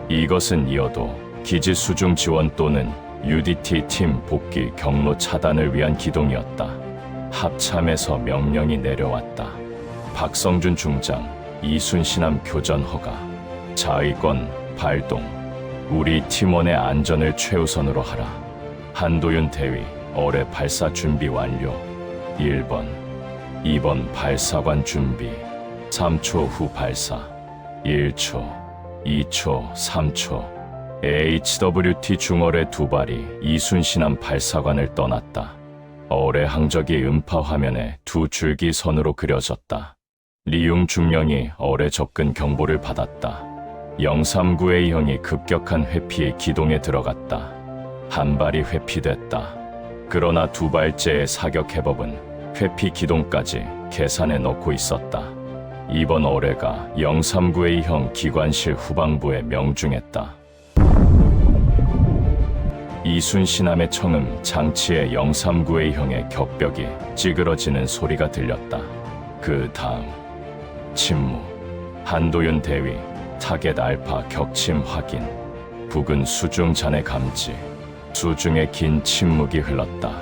이것은 이어도 기지 수중 지원 또는 UDT 팀 복귀 경로 차단을 위한 기동이었다. 합참에서 명령이 내려왔다. 박성준 중장, 이순신함 교전 허가, 자위권 발동, 우리 팀원의 안전을 최우선으로 하라. 한도윤 대위, 어뢰 발사 준비 완료. 1번, 2번 발사관 준비. 3초 후 발사. 1초, 2초, 3초. HWT 중어뢰 2발이 이순신함 발사관을 떠났다. 어뢰 항적이 음파 화면에 2줄기 선으로 그려졌다. 리융 중령이 어뢰 접근 경보를 받았다. 039의 형이 급격한 회피에 기동에 들어갔다. 한 발이 회피됐다. 그러나 2발째의 사격 해법은 회피 기동까지 계산에 넣고 있었다. 이번 어뢰가 039의 형 기관실 후방부에 명중했다. 이순신함의 청음 장치에 039의 형의 격벽이 찌그러지는 소리가 들렸다. 그 다음 침묵. 한도윤 대위 타겟 알파 격침 확인. 북은 수중 잔해 감지. 수중에 긴 침묵이 흘렀다.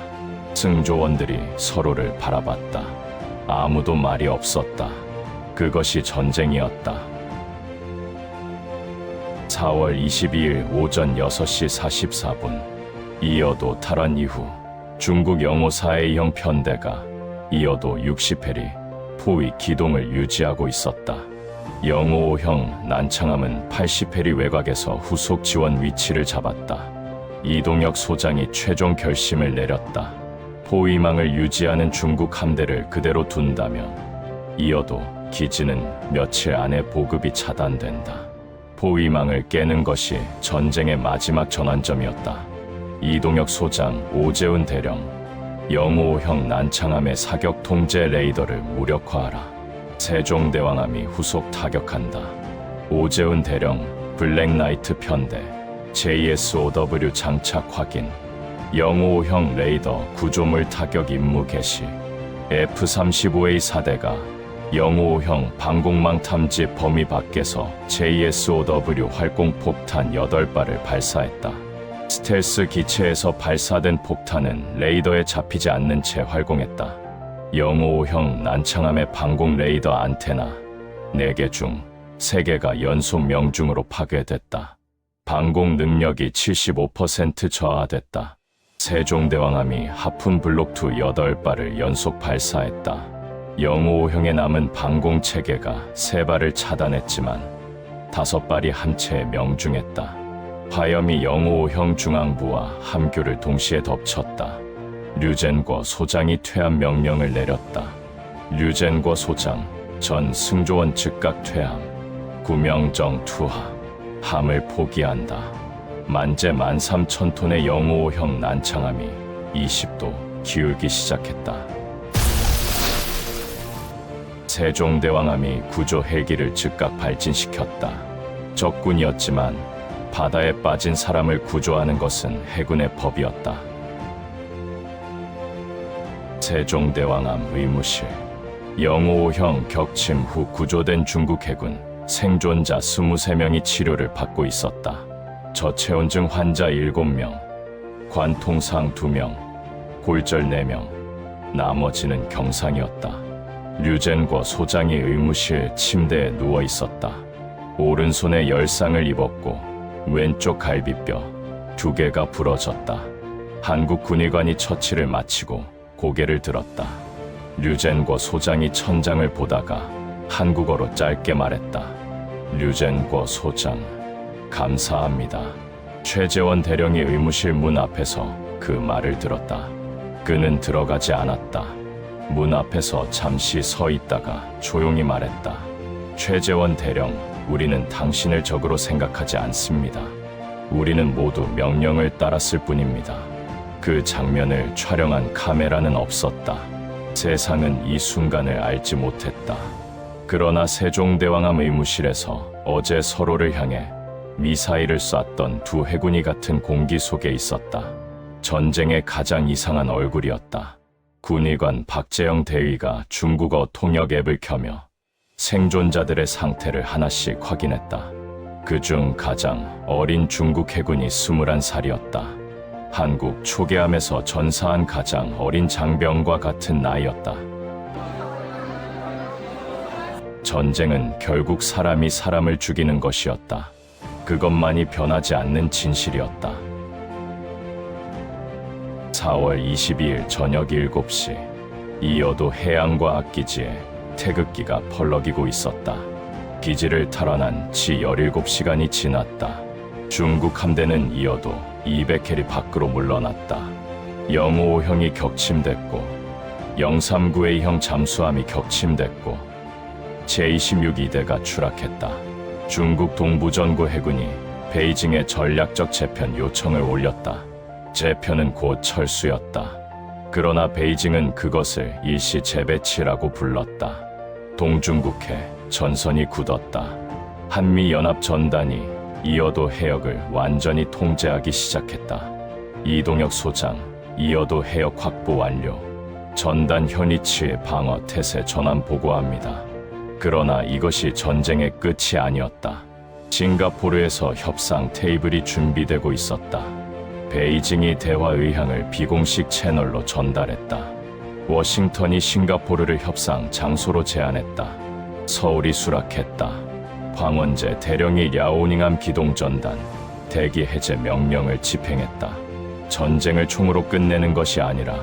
승조원들이 서로를 바라봤다. 아무도 말이 없었다. 그것이 전쟁이었다. 4월 22일 오전 6시 44분 이어도 탈환 이후 중국 영호사의 형 편대가 이어도 60해리 포위 기동을 유지하고 있었다. 영호형 난창함은 80해리 외곽에서 후속 지원 위치를 잡았다. 이동혁 소장이 최종 결심을 내렸다. 포위망을 유지하는 중국 함대를 그대로 둔다면 이어도 기지는 며칠 안에 보급이 차단된다. 포위망을 깨는 것이 전쟁의 마지막 전환점이었다. 이동혁 소장, 오재훈 대령, 영호형 난창함의 사격 통제 레이더를 무력화하라. 세종대왕함이 후속 타격한다. 오재훈 대령, 블랙나이트 편대, JSOW 장착 확인, 영호형 레이더 구조물 타격 임무 개시, F-35A 사대가 영호형 방공망 탐지 범위 밖에서 JSOW 활공폭탄 8발을 발사했다. 스텔스 기체에서 발사된 폭탄은 레이더에 잡히지 않는 채 활공했다. 영호형 난창함의 방공 레이더 안테나 4개 중 3개가 연속 명중으로 파괴됐다. 방공 능력이 75% 저하됐다. 세종대왕함이 하푼 블록2 8발을 연속 발사했다. 영호형에 남은 방공 체계가 3발을 차단했지만 5발이 한 채에 명중했다. 화염이 영호호형 중앙부와 함교를 동시에 덮쳤다. 류젠궈 소장이 퇴함 명령을 내렸다. 류젠궈 소장, 전 승조원 즉각 퇴함. 구명정 투하. 함을 포기한다. 만재 13,000톤의 영호호형 난창함이 20도 기울기 시작했다. 세종대왕함이 구조 헬기를 즉각 발진시켰다. 적군이었지만 바다에 빠진 사람을 구조하는 것은 해군의 법이었다. 세종대왕함 의무실. 영호호형 격침 후 구조된 중국 해군 생존자 23명이 치료를 받고 있었다. 저체온증 환자 7명, 관통상 2명, 골절 4명, 나머지는 경상이었다. 류젠궈 소장이 의무실 침대에 누워 있었다. 오른손에 열상을 입었고 왼쪽 갈비뼈 2개가 부러졌다. 한국 군의관이 처치를 마치고 고개를 들었다. 류젠궈 소장이 천장을 보다가 한국어로 짧게 말했다. 류젠궈 소장, 감사합니다. 최재원 대령이 의무실 문 앞에서 그 말을 들었다. 그는 들어가지 않았다. 문 앞에서 잠시 서 있다가 조용히 말했다. 최재원 대령, 우리는 당신을 적으로 생각하지 않습니다. 우리는 모두 명령을 따랐을 뿐입니다. 그 장면을 촬영한 카메라는 없었다. 세상은 이 순간을 알지 못했다. 그러나 세종대왕함 의무실에서 어제 서로를 향해 미사일을 쐈던 두 해군이 같은 공기 속에 있었다. 전쟁의 가장 이상한 얼굴이었다. 군의관 박재영 대위가 중국어 통역 앱을 켜며 생존자들의 상태를 하나씩 확인했다. 그중 가장 어린 중국 해군이 21살이었다. 한국 초계함에서 전사한 가장 어린 장병과 같은 나이였다. 전쟁은 결국 사람이 사람을 죽이는 것이었다. 그것만이 변하지 않는 진실이었다. 4월 22일 저녁 7시, 이어도 해안과 악기지에 태극기가 펄럭이고 있었다. 기지를 탈환한 지 17시간이 지났다. 중국 함대는 이어도 200캐리 밖으로 물러났다. 영호호형이 격침됐고 영삼9A형 잠수함이 격침됐고 제26이대가 추락했다. 중국 동부전구 해군이 베이징에 전략적 재편 요청을 올렸다. 재편은 곧 철수였다. 그러나 베이징은 그것을 일시 재배치라고 불렀다. 동중국해 전선이 굳었다. 한미연합 전단이 이어도 해역을 완전히 통제하기 시작했다. 이동혁 소장, 이어도 해역 확보 완료. 전단 현위치의 방어 태세 전환 보고합니다. 그러나 이것이 전쟁의 끝이 아니었다. 싱가포르에서 협상 테이블이 준비되고 있었다. 베이징이 대화 의향을 비공식 채널로 전달했다. 워싱턴이 싱가포르를 협상 장소로 제안했다. 서울이 수락했다. 황원재 대령이 야오닝함 기동전단 대기 해제 명령을 집행했다. 전쟁을 총으로 끝내는 것이 아니라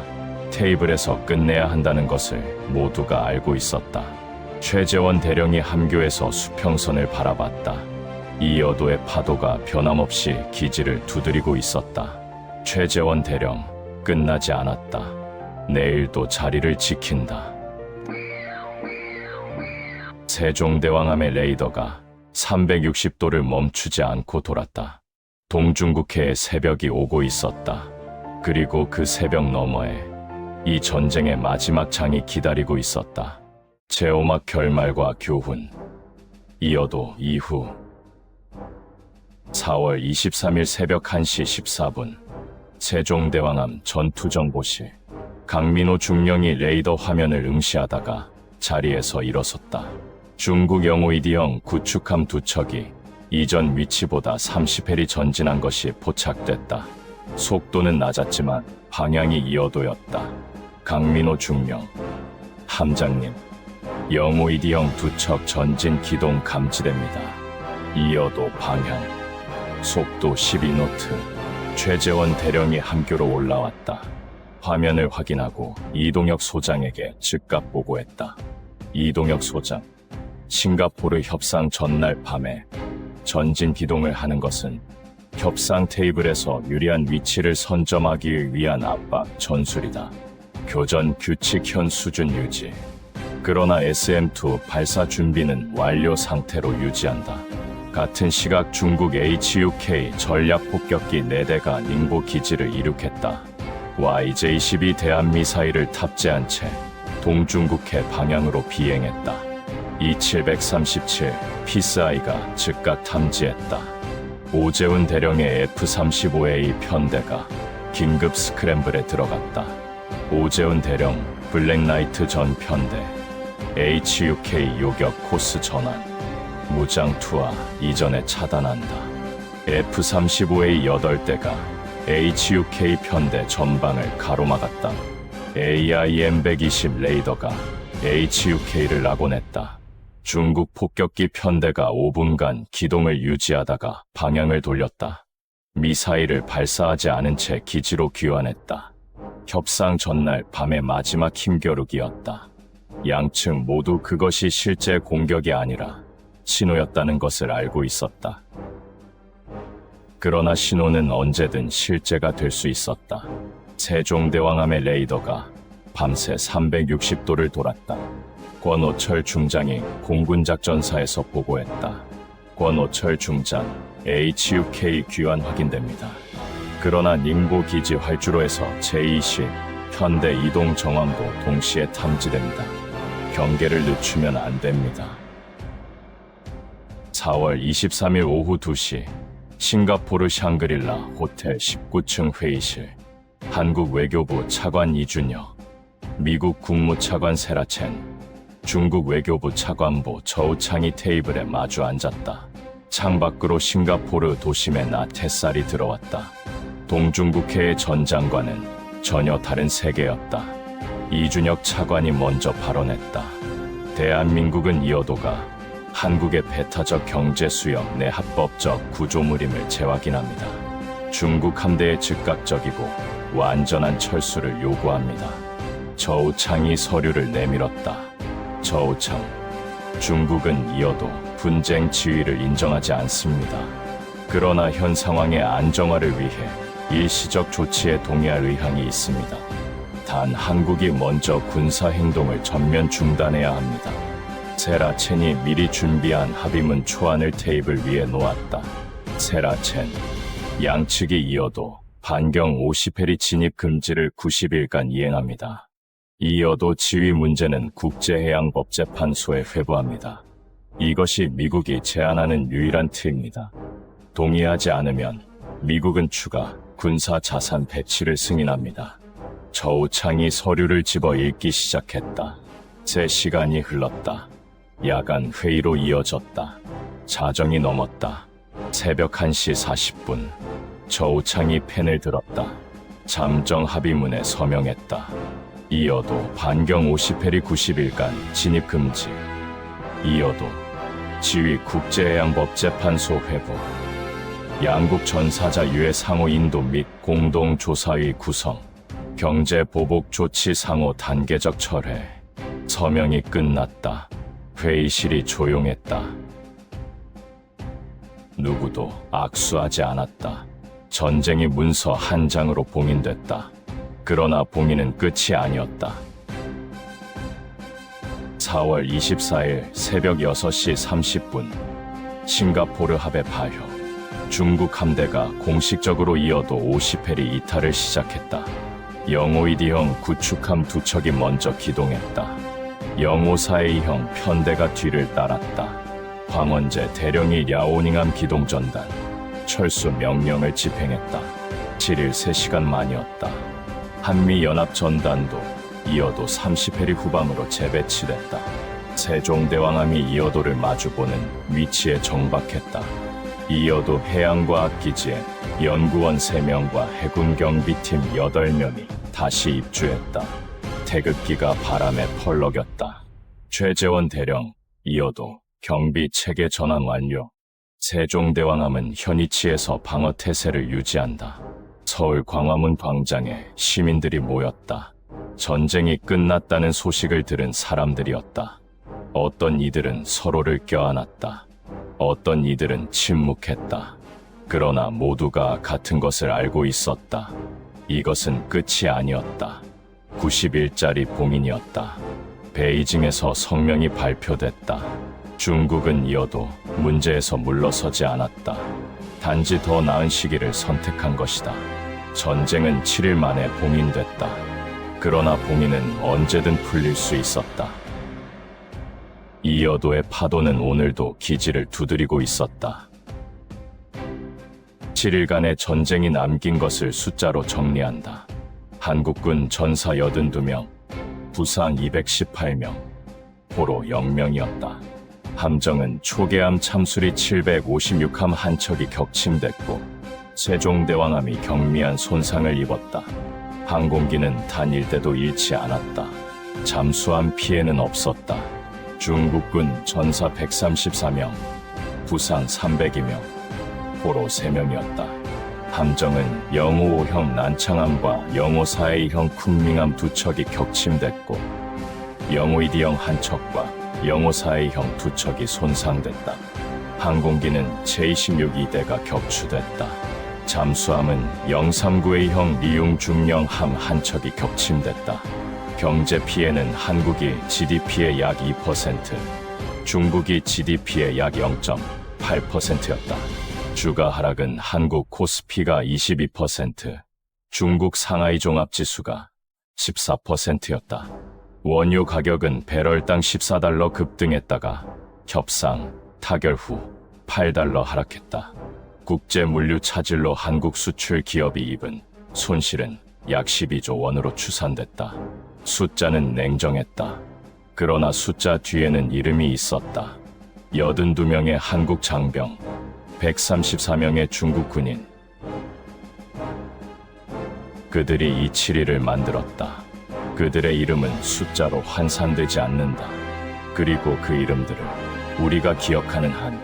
테이블에서 끝내야 한다는 것을 모두가 알고 있었다. 최재원 대령이 함교에서 수평선을 바라봤다. 이어도의 파도가 변함없이 기지를 두드리고 있었다. 최재원 대령, 끝나지 않았다. 내일도 자리를 지킨다. 세종대왕함의 레이더가 360도를 멈추지 않고 돌았다. 동중국해의 새벽이 오고 있었다. 그리고 그 새벽 너머에 이 전쟁의 마지막 장이 기다리고 있었다. 제오막 결말과 교훈. 이어도 이후 4월 23일 새벽 1시 14분 세종대왕함 전투정보실. 강민호 중령이 레이더 화면을 응시하다가 자리에서 일어섰다. 중국 영호이디형 구축함 2척이 이전 위치보다 30해리 전진한 것이 포착됐다. 속도는 낮았지만 방향이 이어도였다. 강민호 중령, 함장님, 영호이디형 2척 전진 기동 감지됩니다. 이어도 방향, 속도 12노트. 최재원 대령이 함교로 올라왔다. 화면을 확인하고 이동혁 소장에게 즉각 보고했다. 이동혁 소장, 싱가포르 협상 전날 밤에 전진 기동을 하는 것은 협상 테이블에서 유리한 위치를 선점하기 위한 압박 전술이다. 교전 규칙 현 수준 유지. 그러나 SM-2 발사 준비는 완료 상태로 유지한다. 같은 시각 중국 HUK 전략 폭격기 4대가 닝보 기지를 이륙했다. YJ-12 대한미사일을 탑재한 채 동중국해 방향으로 비행했다. E-737 피스아이가 즉각 탐지했다. 오재훈 대령의 F-35A 편대가 긴급 스크램블에 들어갔다. 오재훈 대령 블랙나이트 전 편대 HUK 요격 코스 전환 무장 투하 이전에 차단한다. F-35A 8대가 HUK 편대 전방을 가로막았다. AIM-120 레이더가 HUK를 낙원했다. 중국 폭격기 편대가 5분간 기동을 유지하다가 방향을 돌렸다. 미사일을 발사하지 않은 채 기지로 귀환했다. 협상 전날 밤의 마지막 힘겨루기였다. 양측 모두 그것이 실제 공격이 아니라 신호였다는 것을 알고 있었다. 그러나 신호는 언제든 실제가 될 수 있었다. 세종대왕함의 레이더가 밤새 360도를 돌았다. 권오철 중장이 공군작전사에서 보고했다. 권오철 중장, HUK 귀환 확인됩니다. 그러나 닝보 기지 활주로에서 제2시 편대 이동 정황도 동시에 탐지됩니다. 경계를 늦추면 안 됩니다. 4월 23일 오후 2시 싱가포르 샹그릴라 호텔 19층 회의실. 한국 외교부 차관 이준혁, 미국 국무차관 세라첸, 중국 외교부 차관보 저우창이 테이블에 마주 앉았다. 창밖으로 싱가포르 도심의 낮 햇살이 들어왔다. 동중국해의 전 장관은 전혀 다른 세계였다. 이준혁 차관이 먼저 발언했다. 대한민국은 이어도가 한국의 배타적 경제 수역 내 합법적 구조물임을 재확인합니다. 중국 함대의 즉각적이고 완전한 철수를 요구합니다. 저우창이 서류를 내밀었다. 저우창, 중국은 이어도 분쟁 지위를 인정하지 않습니다. 그러나 현 상황의 안정화를 위해 일시적 조치에 동의할 의향이 있습니다. 단 한국이 먼저 군사행동을 전면 중단해야 합니다. 세라첸이 미리 준비한 합의문 초안을 테이블 위에 놓았다. 세라첸, 양측이 이어도 반경 50해리 진입 금지를 90일간 이행합니다. 이어도 지위 문제는 국제해양법재판소에 회부합니다. 이것이 미국이 제안하는 유일한 틀입니다. 동의하지 않으면 미국은 추가 군사 자산 배치를 승인합니다. 저우창이 서류를 집어 읽기 시작했다. 새 시간이 흘렀다. 야간 회의로 이어졌다. 자정이 넘었다. 새벽 1시 40분. 저우창이 펜을 들었다. 잠정 합의문에 서명했다. 이어도 반경 50해리 90일간 진입 금지. 이어도 지위 국제해양법재판소 회부. 양국 전사자 유해 상호 인도 및 공동조사의 구성. 경제보복 조치 상호 단계적 철회. 서명이 끝났다. 회의실이 조용했다. 누구도 악수하지 않았다. 전쟁이 문서 한 장으로 봉인됐다. 그러나 봉인은 끝이 아니었다. 4월 24일 새벽 6시 30분 싱가포르 합의 파효. 중국 함대가 공식적으로 이어도 50해리 이탈을 시작했다. 영오이디형 구축함 2척이 먼저 기동했다. 영오사이형 편대가 뒤를 따랐다. 황원제 대령이 랴오닝함 기동전단, 철수 명령을 집행했다. 7일 3시간 만이었다. 한미연합전단도 이어도 30해리 후방으로 재배치됐다. 세종대왕함이 이어도를 마주보는 위치에 정박했다. 이어도 해양과학기지에 연구원 3명과 해군경비팀 8명이 다시 입주했다. 태극기가 바람에 펄럭였다. 최재원 대령, 이어도 경비 체계 전환 완료. 세종대왕함은 현 위치에서 방어 태세를 유지한다. 서울 광화문 광장에 시민들이 모였다. 전쟁이 끝났다는 소식을 들은 사람들이었다. 어떤 이들은 서로를 껴안았다. 어떤 이들은 침묵했다. 그러나 모두가 같은 것을 알고 있었다. 이것은 끝이 아니었다. 90일짜리 봉인이었다. 베이징에서 성명이 발표됐다. 중국은 이어도 문제에서 물러서지 않았다. 단지 더 나은 시기를 선택한 것이다. 전쟁은 7일 만에 봉인됐다. 그러나 봉인은 언제든 풀릴 수 있었다. 이어도의 파도는 오늘도 기지를 두드리고 있었다. 7일간의 전쟁이 남긴 것을 숫자로 정리한다. 한국군 전사 82명, 부상 218명, 포로 0명이었다. 함정은 초계함 참수리 756함 한 척이 격침됐고 세종대왕함이 경미한 손상을 입었다. 항공기는 단 1대도 잃지 않았다. 잠수함 피해는 없었다. 중국군 전사 134명, 부상 302명, 포로 3명이었다. 함정은 영호 5형 난창함과 영호 4A형 쿤밍함 2척이 격침됐고 영호 2D형 한 척과 영호 4A형 2척이 손상됐다. 항공기는 제-26 2대가 격추됐다. 잠수함은 039A형 리용 중령함 한 척이 격침됐다. 경제 피해는 한국이 GDP의 약 2%, 중국이 GDP의 약 0.8%였다. 주가 하락은 한국 코스피가 22%, 중국 상하이 종합지수가 14%였다. 원유 가격은 배럴당 14달러 급등했다가 협상, 타결 후 8달러 하락했다. 국제 물류 차질로 한국 수출 기업이 입은 손실은 약 12조 원으로 추산됐다. 숫자는 냉정했다. 그러나 숫자 뒤에는 이름이 있었다. 82명의 한국 장병, 134명의 중국 군인. 그들이 이 7일을 만들었다. 그들의 이름은 숫자로 환산되지 않는다. 그리고 그 이름들을 우리가 기억하는 한,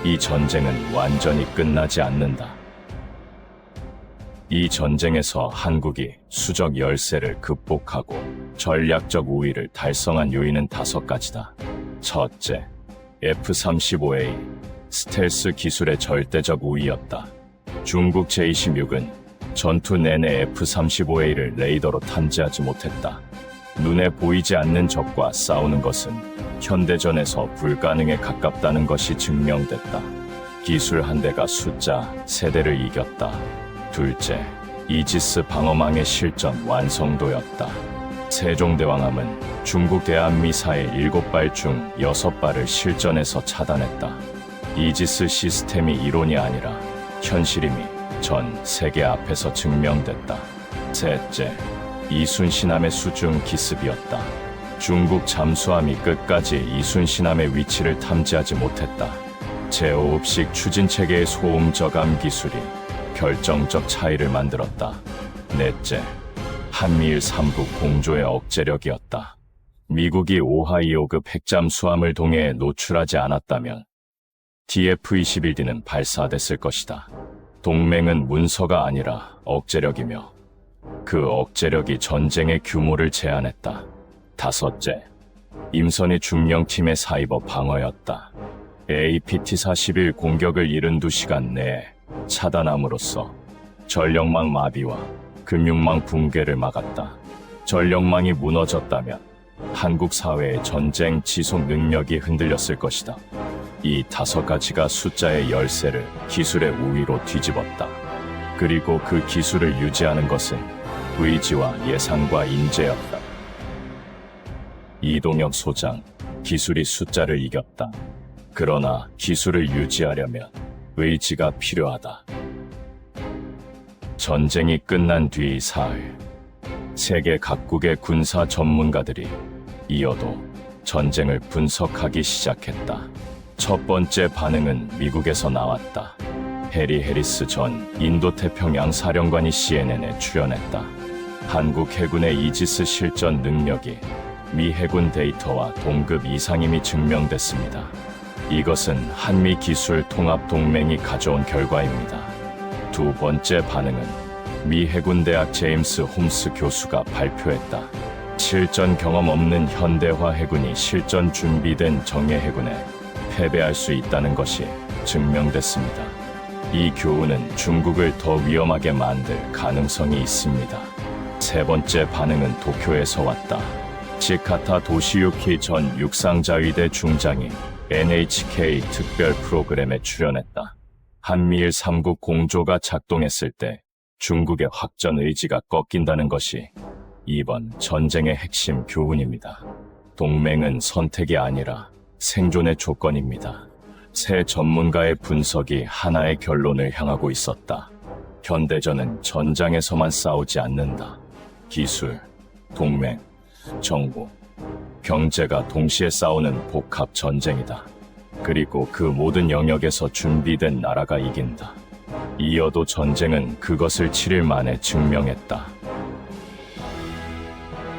이 전쟁은 완전히 끝나지 않는다. 이 전쟁에서 한국이 수적 열세를 극복하고 전략적 우위를 달성한 요인은 5가지다. 첫째, F-35A 스텔스 기술의 절대적 우위였다. 중국 제-26은 전투 내내 F-35A를 레이더로 탐지하지 못했다. 눈에 보이지 않는 적과 싸우는 것은 현대전에서 불가능에 가깝다는 것이 증명됐다. 기술 한 대가 숫자 세대를 이겼다. 둘째, 이지스 방어망의 실전 완성도였다. 세종대왕함은 중국 대한미사일 7발 중 6발을 실전에서 차단했다. 이지스 시스템이 이론이 아니라 현실임이 전 세계 앞에서 증명됐다. 셋째, 이순신함의 수중 기습이었다. 중국 잠수함이 끝까지 이순신함의 위치를 탐지하지 못했다. 제5흡식 추진체계의 소음 저감 기술이 결정적 차이를 만들었다. 넷째, 한미일 3국 공조의 억제력이었다. 미국이 오하이오급 핵잠수함을 동해에 노출하지 않았다면 TF-21D는 발사됐을 것이다. 동맹은 문서가 아니라 억제력이며 그 억제력이 전쟁의 규모를 제한했다. 다섯째, 임선희 중령팀의 사이버 방어였다. APT-41 공격을 72시간 내에 차단함으로써 전력망 마비와 금융망 붕괴를 막았다. 전력망이 무너졌다면 한국 사회의 전쟁 지속 능력이 흔들렸을 것이다. 이 5가지가 숫자의 열세를 기술의 우위로 뒤집었다. 그리고 그 기술을 유지하는 것은 의지와 예산과 인재였다. 이동혁 소장, 기술이 숫자를 이겼다. 그러나 기술을 유지하려면 의지가 필요하다. 전쟁이 끝난 뒤 사흘, 세계 각국의 군사 전문가들이 이어도 전쟁을 분석하기 시작했다. 첫 번째 반응은 미국에서 나왔다. 해리 해리스 전 인도태평양 사령관이 CNN에 출연했다. 한국 해군의 이지스 실전 능력이 미 해군 데이터와 동급 이상임이 증명됐습니다. 이것은 한미 기술 통합 동맹이 가져온 결과입니다. 두 번째 반응은 미 해군대학 제임스 홈스 교수가 발표했다. 실전 경험 없는 현대화 해군이 실전 준비된 정예 해군에 패배할 수 있다는 것이 증명됐습니다. 이 교훈은 중국을 더 위험하게 만들 가능성이 있습니다. 세 번째 반응은 도쿄에서 왔다. 지카타 도시유키 전 육상자위대 중장이 NHK 특별 프로그램에 출연했다. 한미일 3국 공조가 작동했을 때 중국의 확전 의지가 꺾인다는 것이 이번 전쟁의 핵심 교훈입니다. 동맹은 선택이 아니라 생존의 조건입니다. 세 전문가의 분석이 하나의 결론을 향하고 있었다. 현대전은 전장에서만 싸우지 않는다. 기술, 동맹, 정보, 경제가 동시에 싸우는 복합 전쟁이다. 그리고 그 모든 영역에서 준비된 나라가 이긴다. 이어도 전쟁은 그것을 7일 만에 증명했다.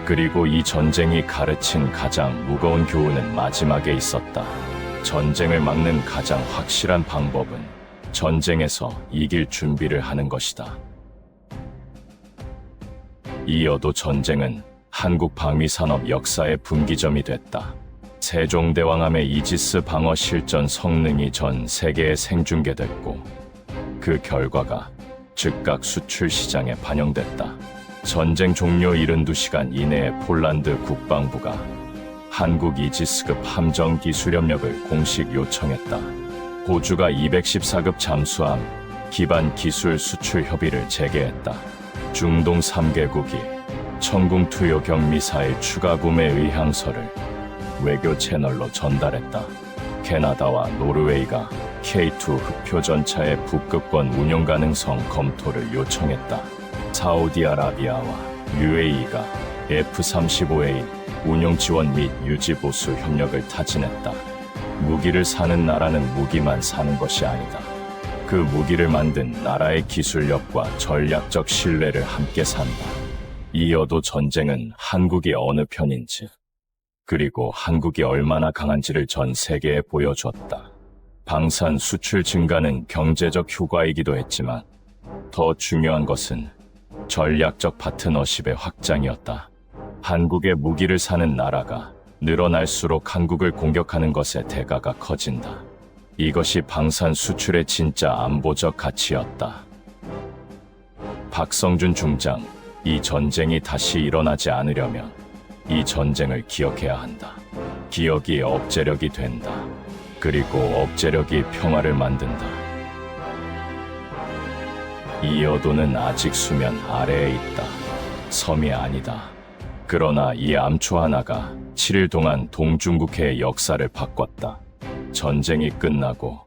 그리고 이 전쟁이 가르친 가장 무거운 교훈은 마지막에 있었다. 전쟁을 막는 가장 확실한 방법은 전쟁에서 이길 준비를 하는 것이다. 이어도 전쟁은 한국 방위산업 역사의 분기점이 됐다. 세종대왕함의 이지스 방어 실전 성능이 전 세계에 생중계됐고 그 결과가 즉각 수출 시장에 반영됐다. 전쟁 종료 72시간 이내에 폴란드 국방부가 한국 이지스급 함정 기술협력을 공식 요청했다. 호주가 214급 잠수함 기반 기술 수출 협의를 재개했다. 중동 3개국이 천궁 투여경 미사일 추가 구매 의향서를 외교 채널로 전달했다. 캐나다와 노르웨이가 K2 흑표 전차의 북극권 운용 가능성 검토를 요청했다. 사우디아라비아와 UAE가 F-35A 운용 지원 및 유지 보수 협력을 타진했다. 무기를 사는 나라는 무기만 사는 것이 아니다. 그 무기를 만든 나라의 기술력과 전략적 신뢰를 함께 산다. 이어도 전쟁은 한국이 어느 편인지, 그리고 한국이 얼마나 강한지를 전 세계에 보여줬다. 방산 수출 증가는 경제적 효과이기도 했지만 더 중요한 것은 전략적 파트너십의 확장이었다. 한국의 무기를 사는 나라가 늘어날수록 한국을 공격하는 것의 대가가 커진다. 이것이 방산 수출의 진짜 안보적 가치였다. 박성준 중장, 이 전쟁이 다시 일어나지 않으려면 이 전쟁을 기억해야 한다. 기억이 억제력이 된다. 그리고 억제력이 평화를 만든다. 이 여도는 아직 수면 아래에 있다. 섬이 아니다. 그러나 이 암초 하나가 7일 동안 동중국해의 역사를 바꿨다. 전쟁이 끝나고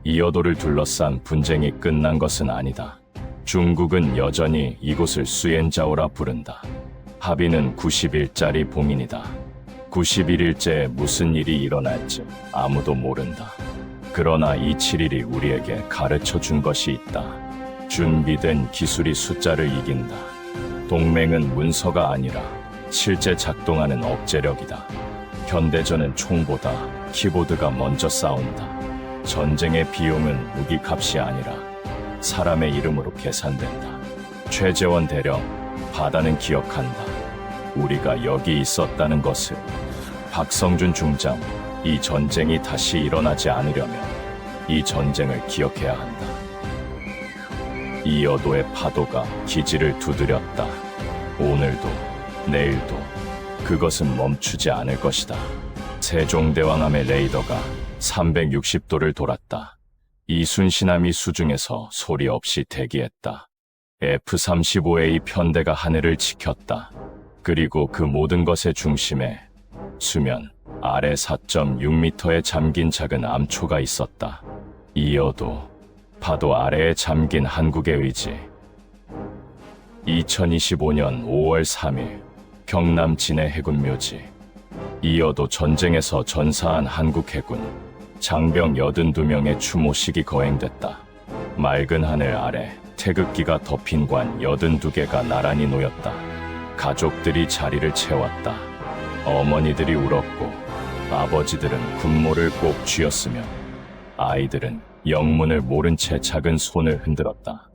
이 여도를 둘러싼 분쟁이 끝난 것은 아니다. 중국은 여전히 이곳을 수엔자오라 부른다. 합의는 90일짜리 봉인이다. 91일째에 무슨 일이 일어날지 아무도 모른다. 그러나 이 7일이 우리에게 가르쳐 준 것이 있다. 준비된 기술이 숫자를 이긴다. 동맹은 문서가 아니라 실제 작동하는 억제력이다. 현대전은 총보다 키보드가 먼저 싸운다. 전쟁의 비용은 무기값이 아니라 사람의 이름으로 계산된다. 최재원 대령, 바다는 기억한다. 우리가 여기 있었다는 것을. 박성준 중장, 이 전쟁이 다시 일어나지 않으려면 이 전쟁을 기억해야 한다. 이 여도의 파도가 기지를 두드렸다. 오늘도, 내일도 그것은 멈추지 않을 것이다. 세종대왕함의 레이더가 360도를 돌았다. 이순신함이 수중에서 소리 없이 대기했다. F-35A 편대가 하늘을 지켰다. 그리고 그 모든 것의 중심에 수면 아래 4.6m에 잠긴 작은 암초가 있었다. 이어도 파도 아래에 잠긴 한국의 의지. 2025년 5월 3일 경남 진해 해군 묘지. 이어도 전쟁에서 전사한 한국 해군 장병 82명의 추모식이 거행됐다. 맑은 하늘 아래 태극기가 덮인 관 82개가 나란히 놓였다. 가족들이 자리를 채웠다. 어머니들이 울었고 아버지들은 군모를 꼭 쥐었으며 아이들은 영문을 모른 채 작은 손을 흔들었다.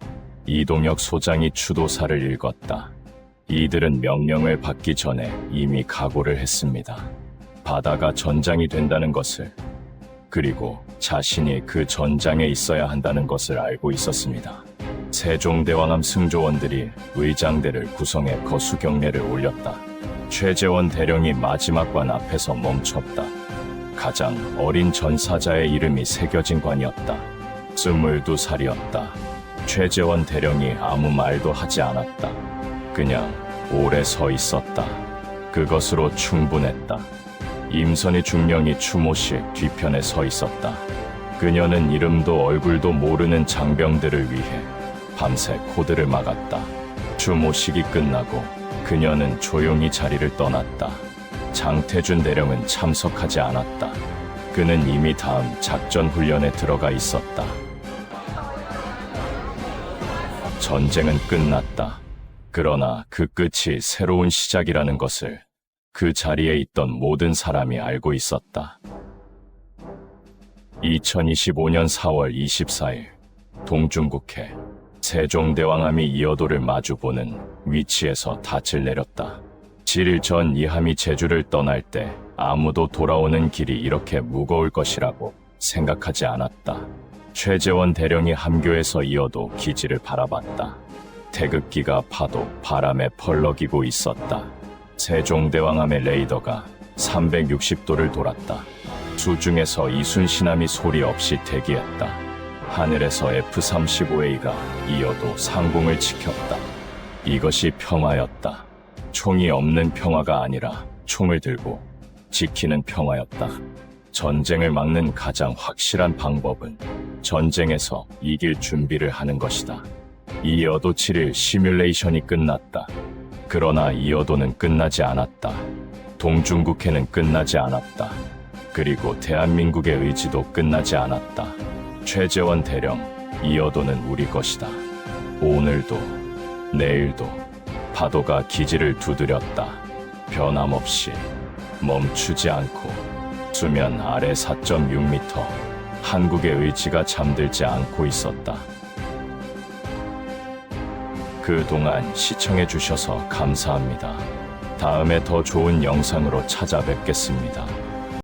이동혁 소장이 추도사를 읽었다. 이들은 명령을 받기 전에 이미 각오를 했습니다. 바다가 전장이 된다는 것을. 그리고 자신이 그 전장에 있어야 한다는 것을 알고 있었습니다. 세종대왕함 승조원들이 의장대를 구성해 거수 경례를 올렸다. 최재원 대령이 마지막 관 앞에서 멈췄다. 가장 어린 전사자의 이름이 새겨진 관이었다. 22살이었다. 최재원 대령이 아무 말도 하지 않았다. 그냥 오래 서 있었다. 그것으로 충분했다. 임선희 중령이 추모식 뒤편에 서 있었다. 그녀는 이름도 얼굴도 모르는 장병들을 위해 밤새 코드를 막았다. 추모식이 끝나고 그녀는 조용히 자리를 떠났다. 장태준 대령은 참석하지 않았다. 그는 이미 다음 작전 훈련에 들어가 있었다. 전쟁은 끝났다. 그러나 그 끝이 새로운 시작이라는 것을 그 자리에 있던 모든 사람이 알고 있었다. 2025년 4월 24일 동중국해 세종대왕함이 이어도를 마주보는 위치에서 닻을 내렸다. 7일 전 이 함이 제주를 떠날 때 아무도 돌아오는 길이 이렇게 무거울 것이라고 생각하지 않았다. 최재원 대령이 함교에서 이어도 기지를 바라봤다. 태극기가 파도 바람에 펄럭이고 있었다. 세종대왕함의 레이더가 360도를 돌았다. 수중에서 이순신함이 소리 없이 대기했다. 하늘에서 F-35A가 이어도 상공을 지켰다. 이것이 평화였다. 총이 없는 평화가 아니라 총을 들고 지키는 평화였다. 전쟁을 막는 가장 확실한 방법은 전쟁에서 이길 준비를 하는 것이다. 이어도 7일 시뮬레이션이 끝났다. 그러나 이어도는 끝나지 않았다. 동중국해는 끝나지 않았다. 그리고 대한민국의 의지도 끝나지 않았다. 최재원 대령, 이어도는 우리 것이다. 오늘도, 내일도 파도가 기지를 두드렸다. 변함없이, 멈추지 않고, 수면 아래 4.6m, 한국의 의지가 잠들지 않고 있었다. 그동안 시청해주셔서 감사합니다. 다음에 더 좋은 영상으로 찾아뵙겠습니다.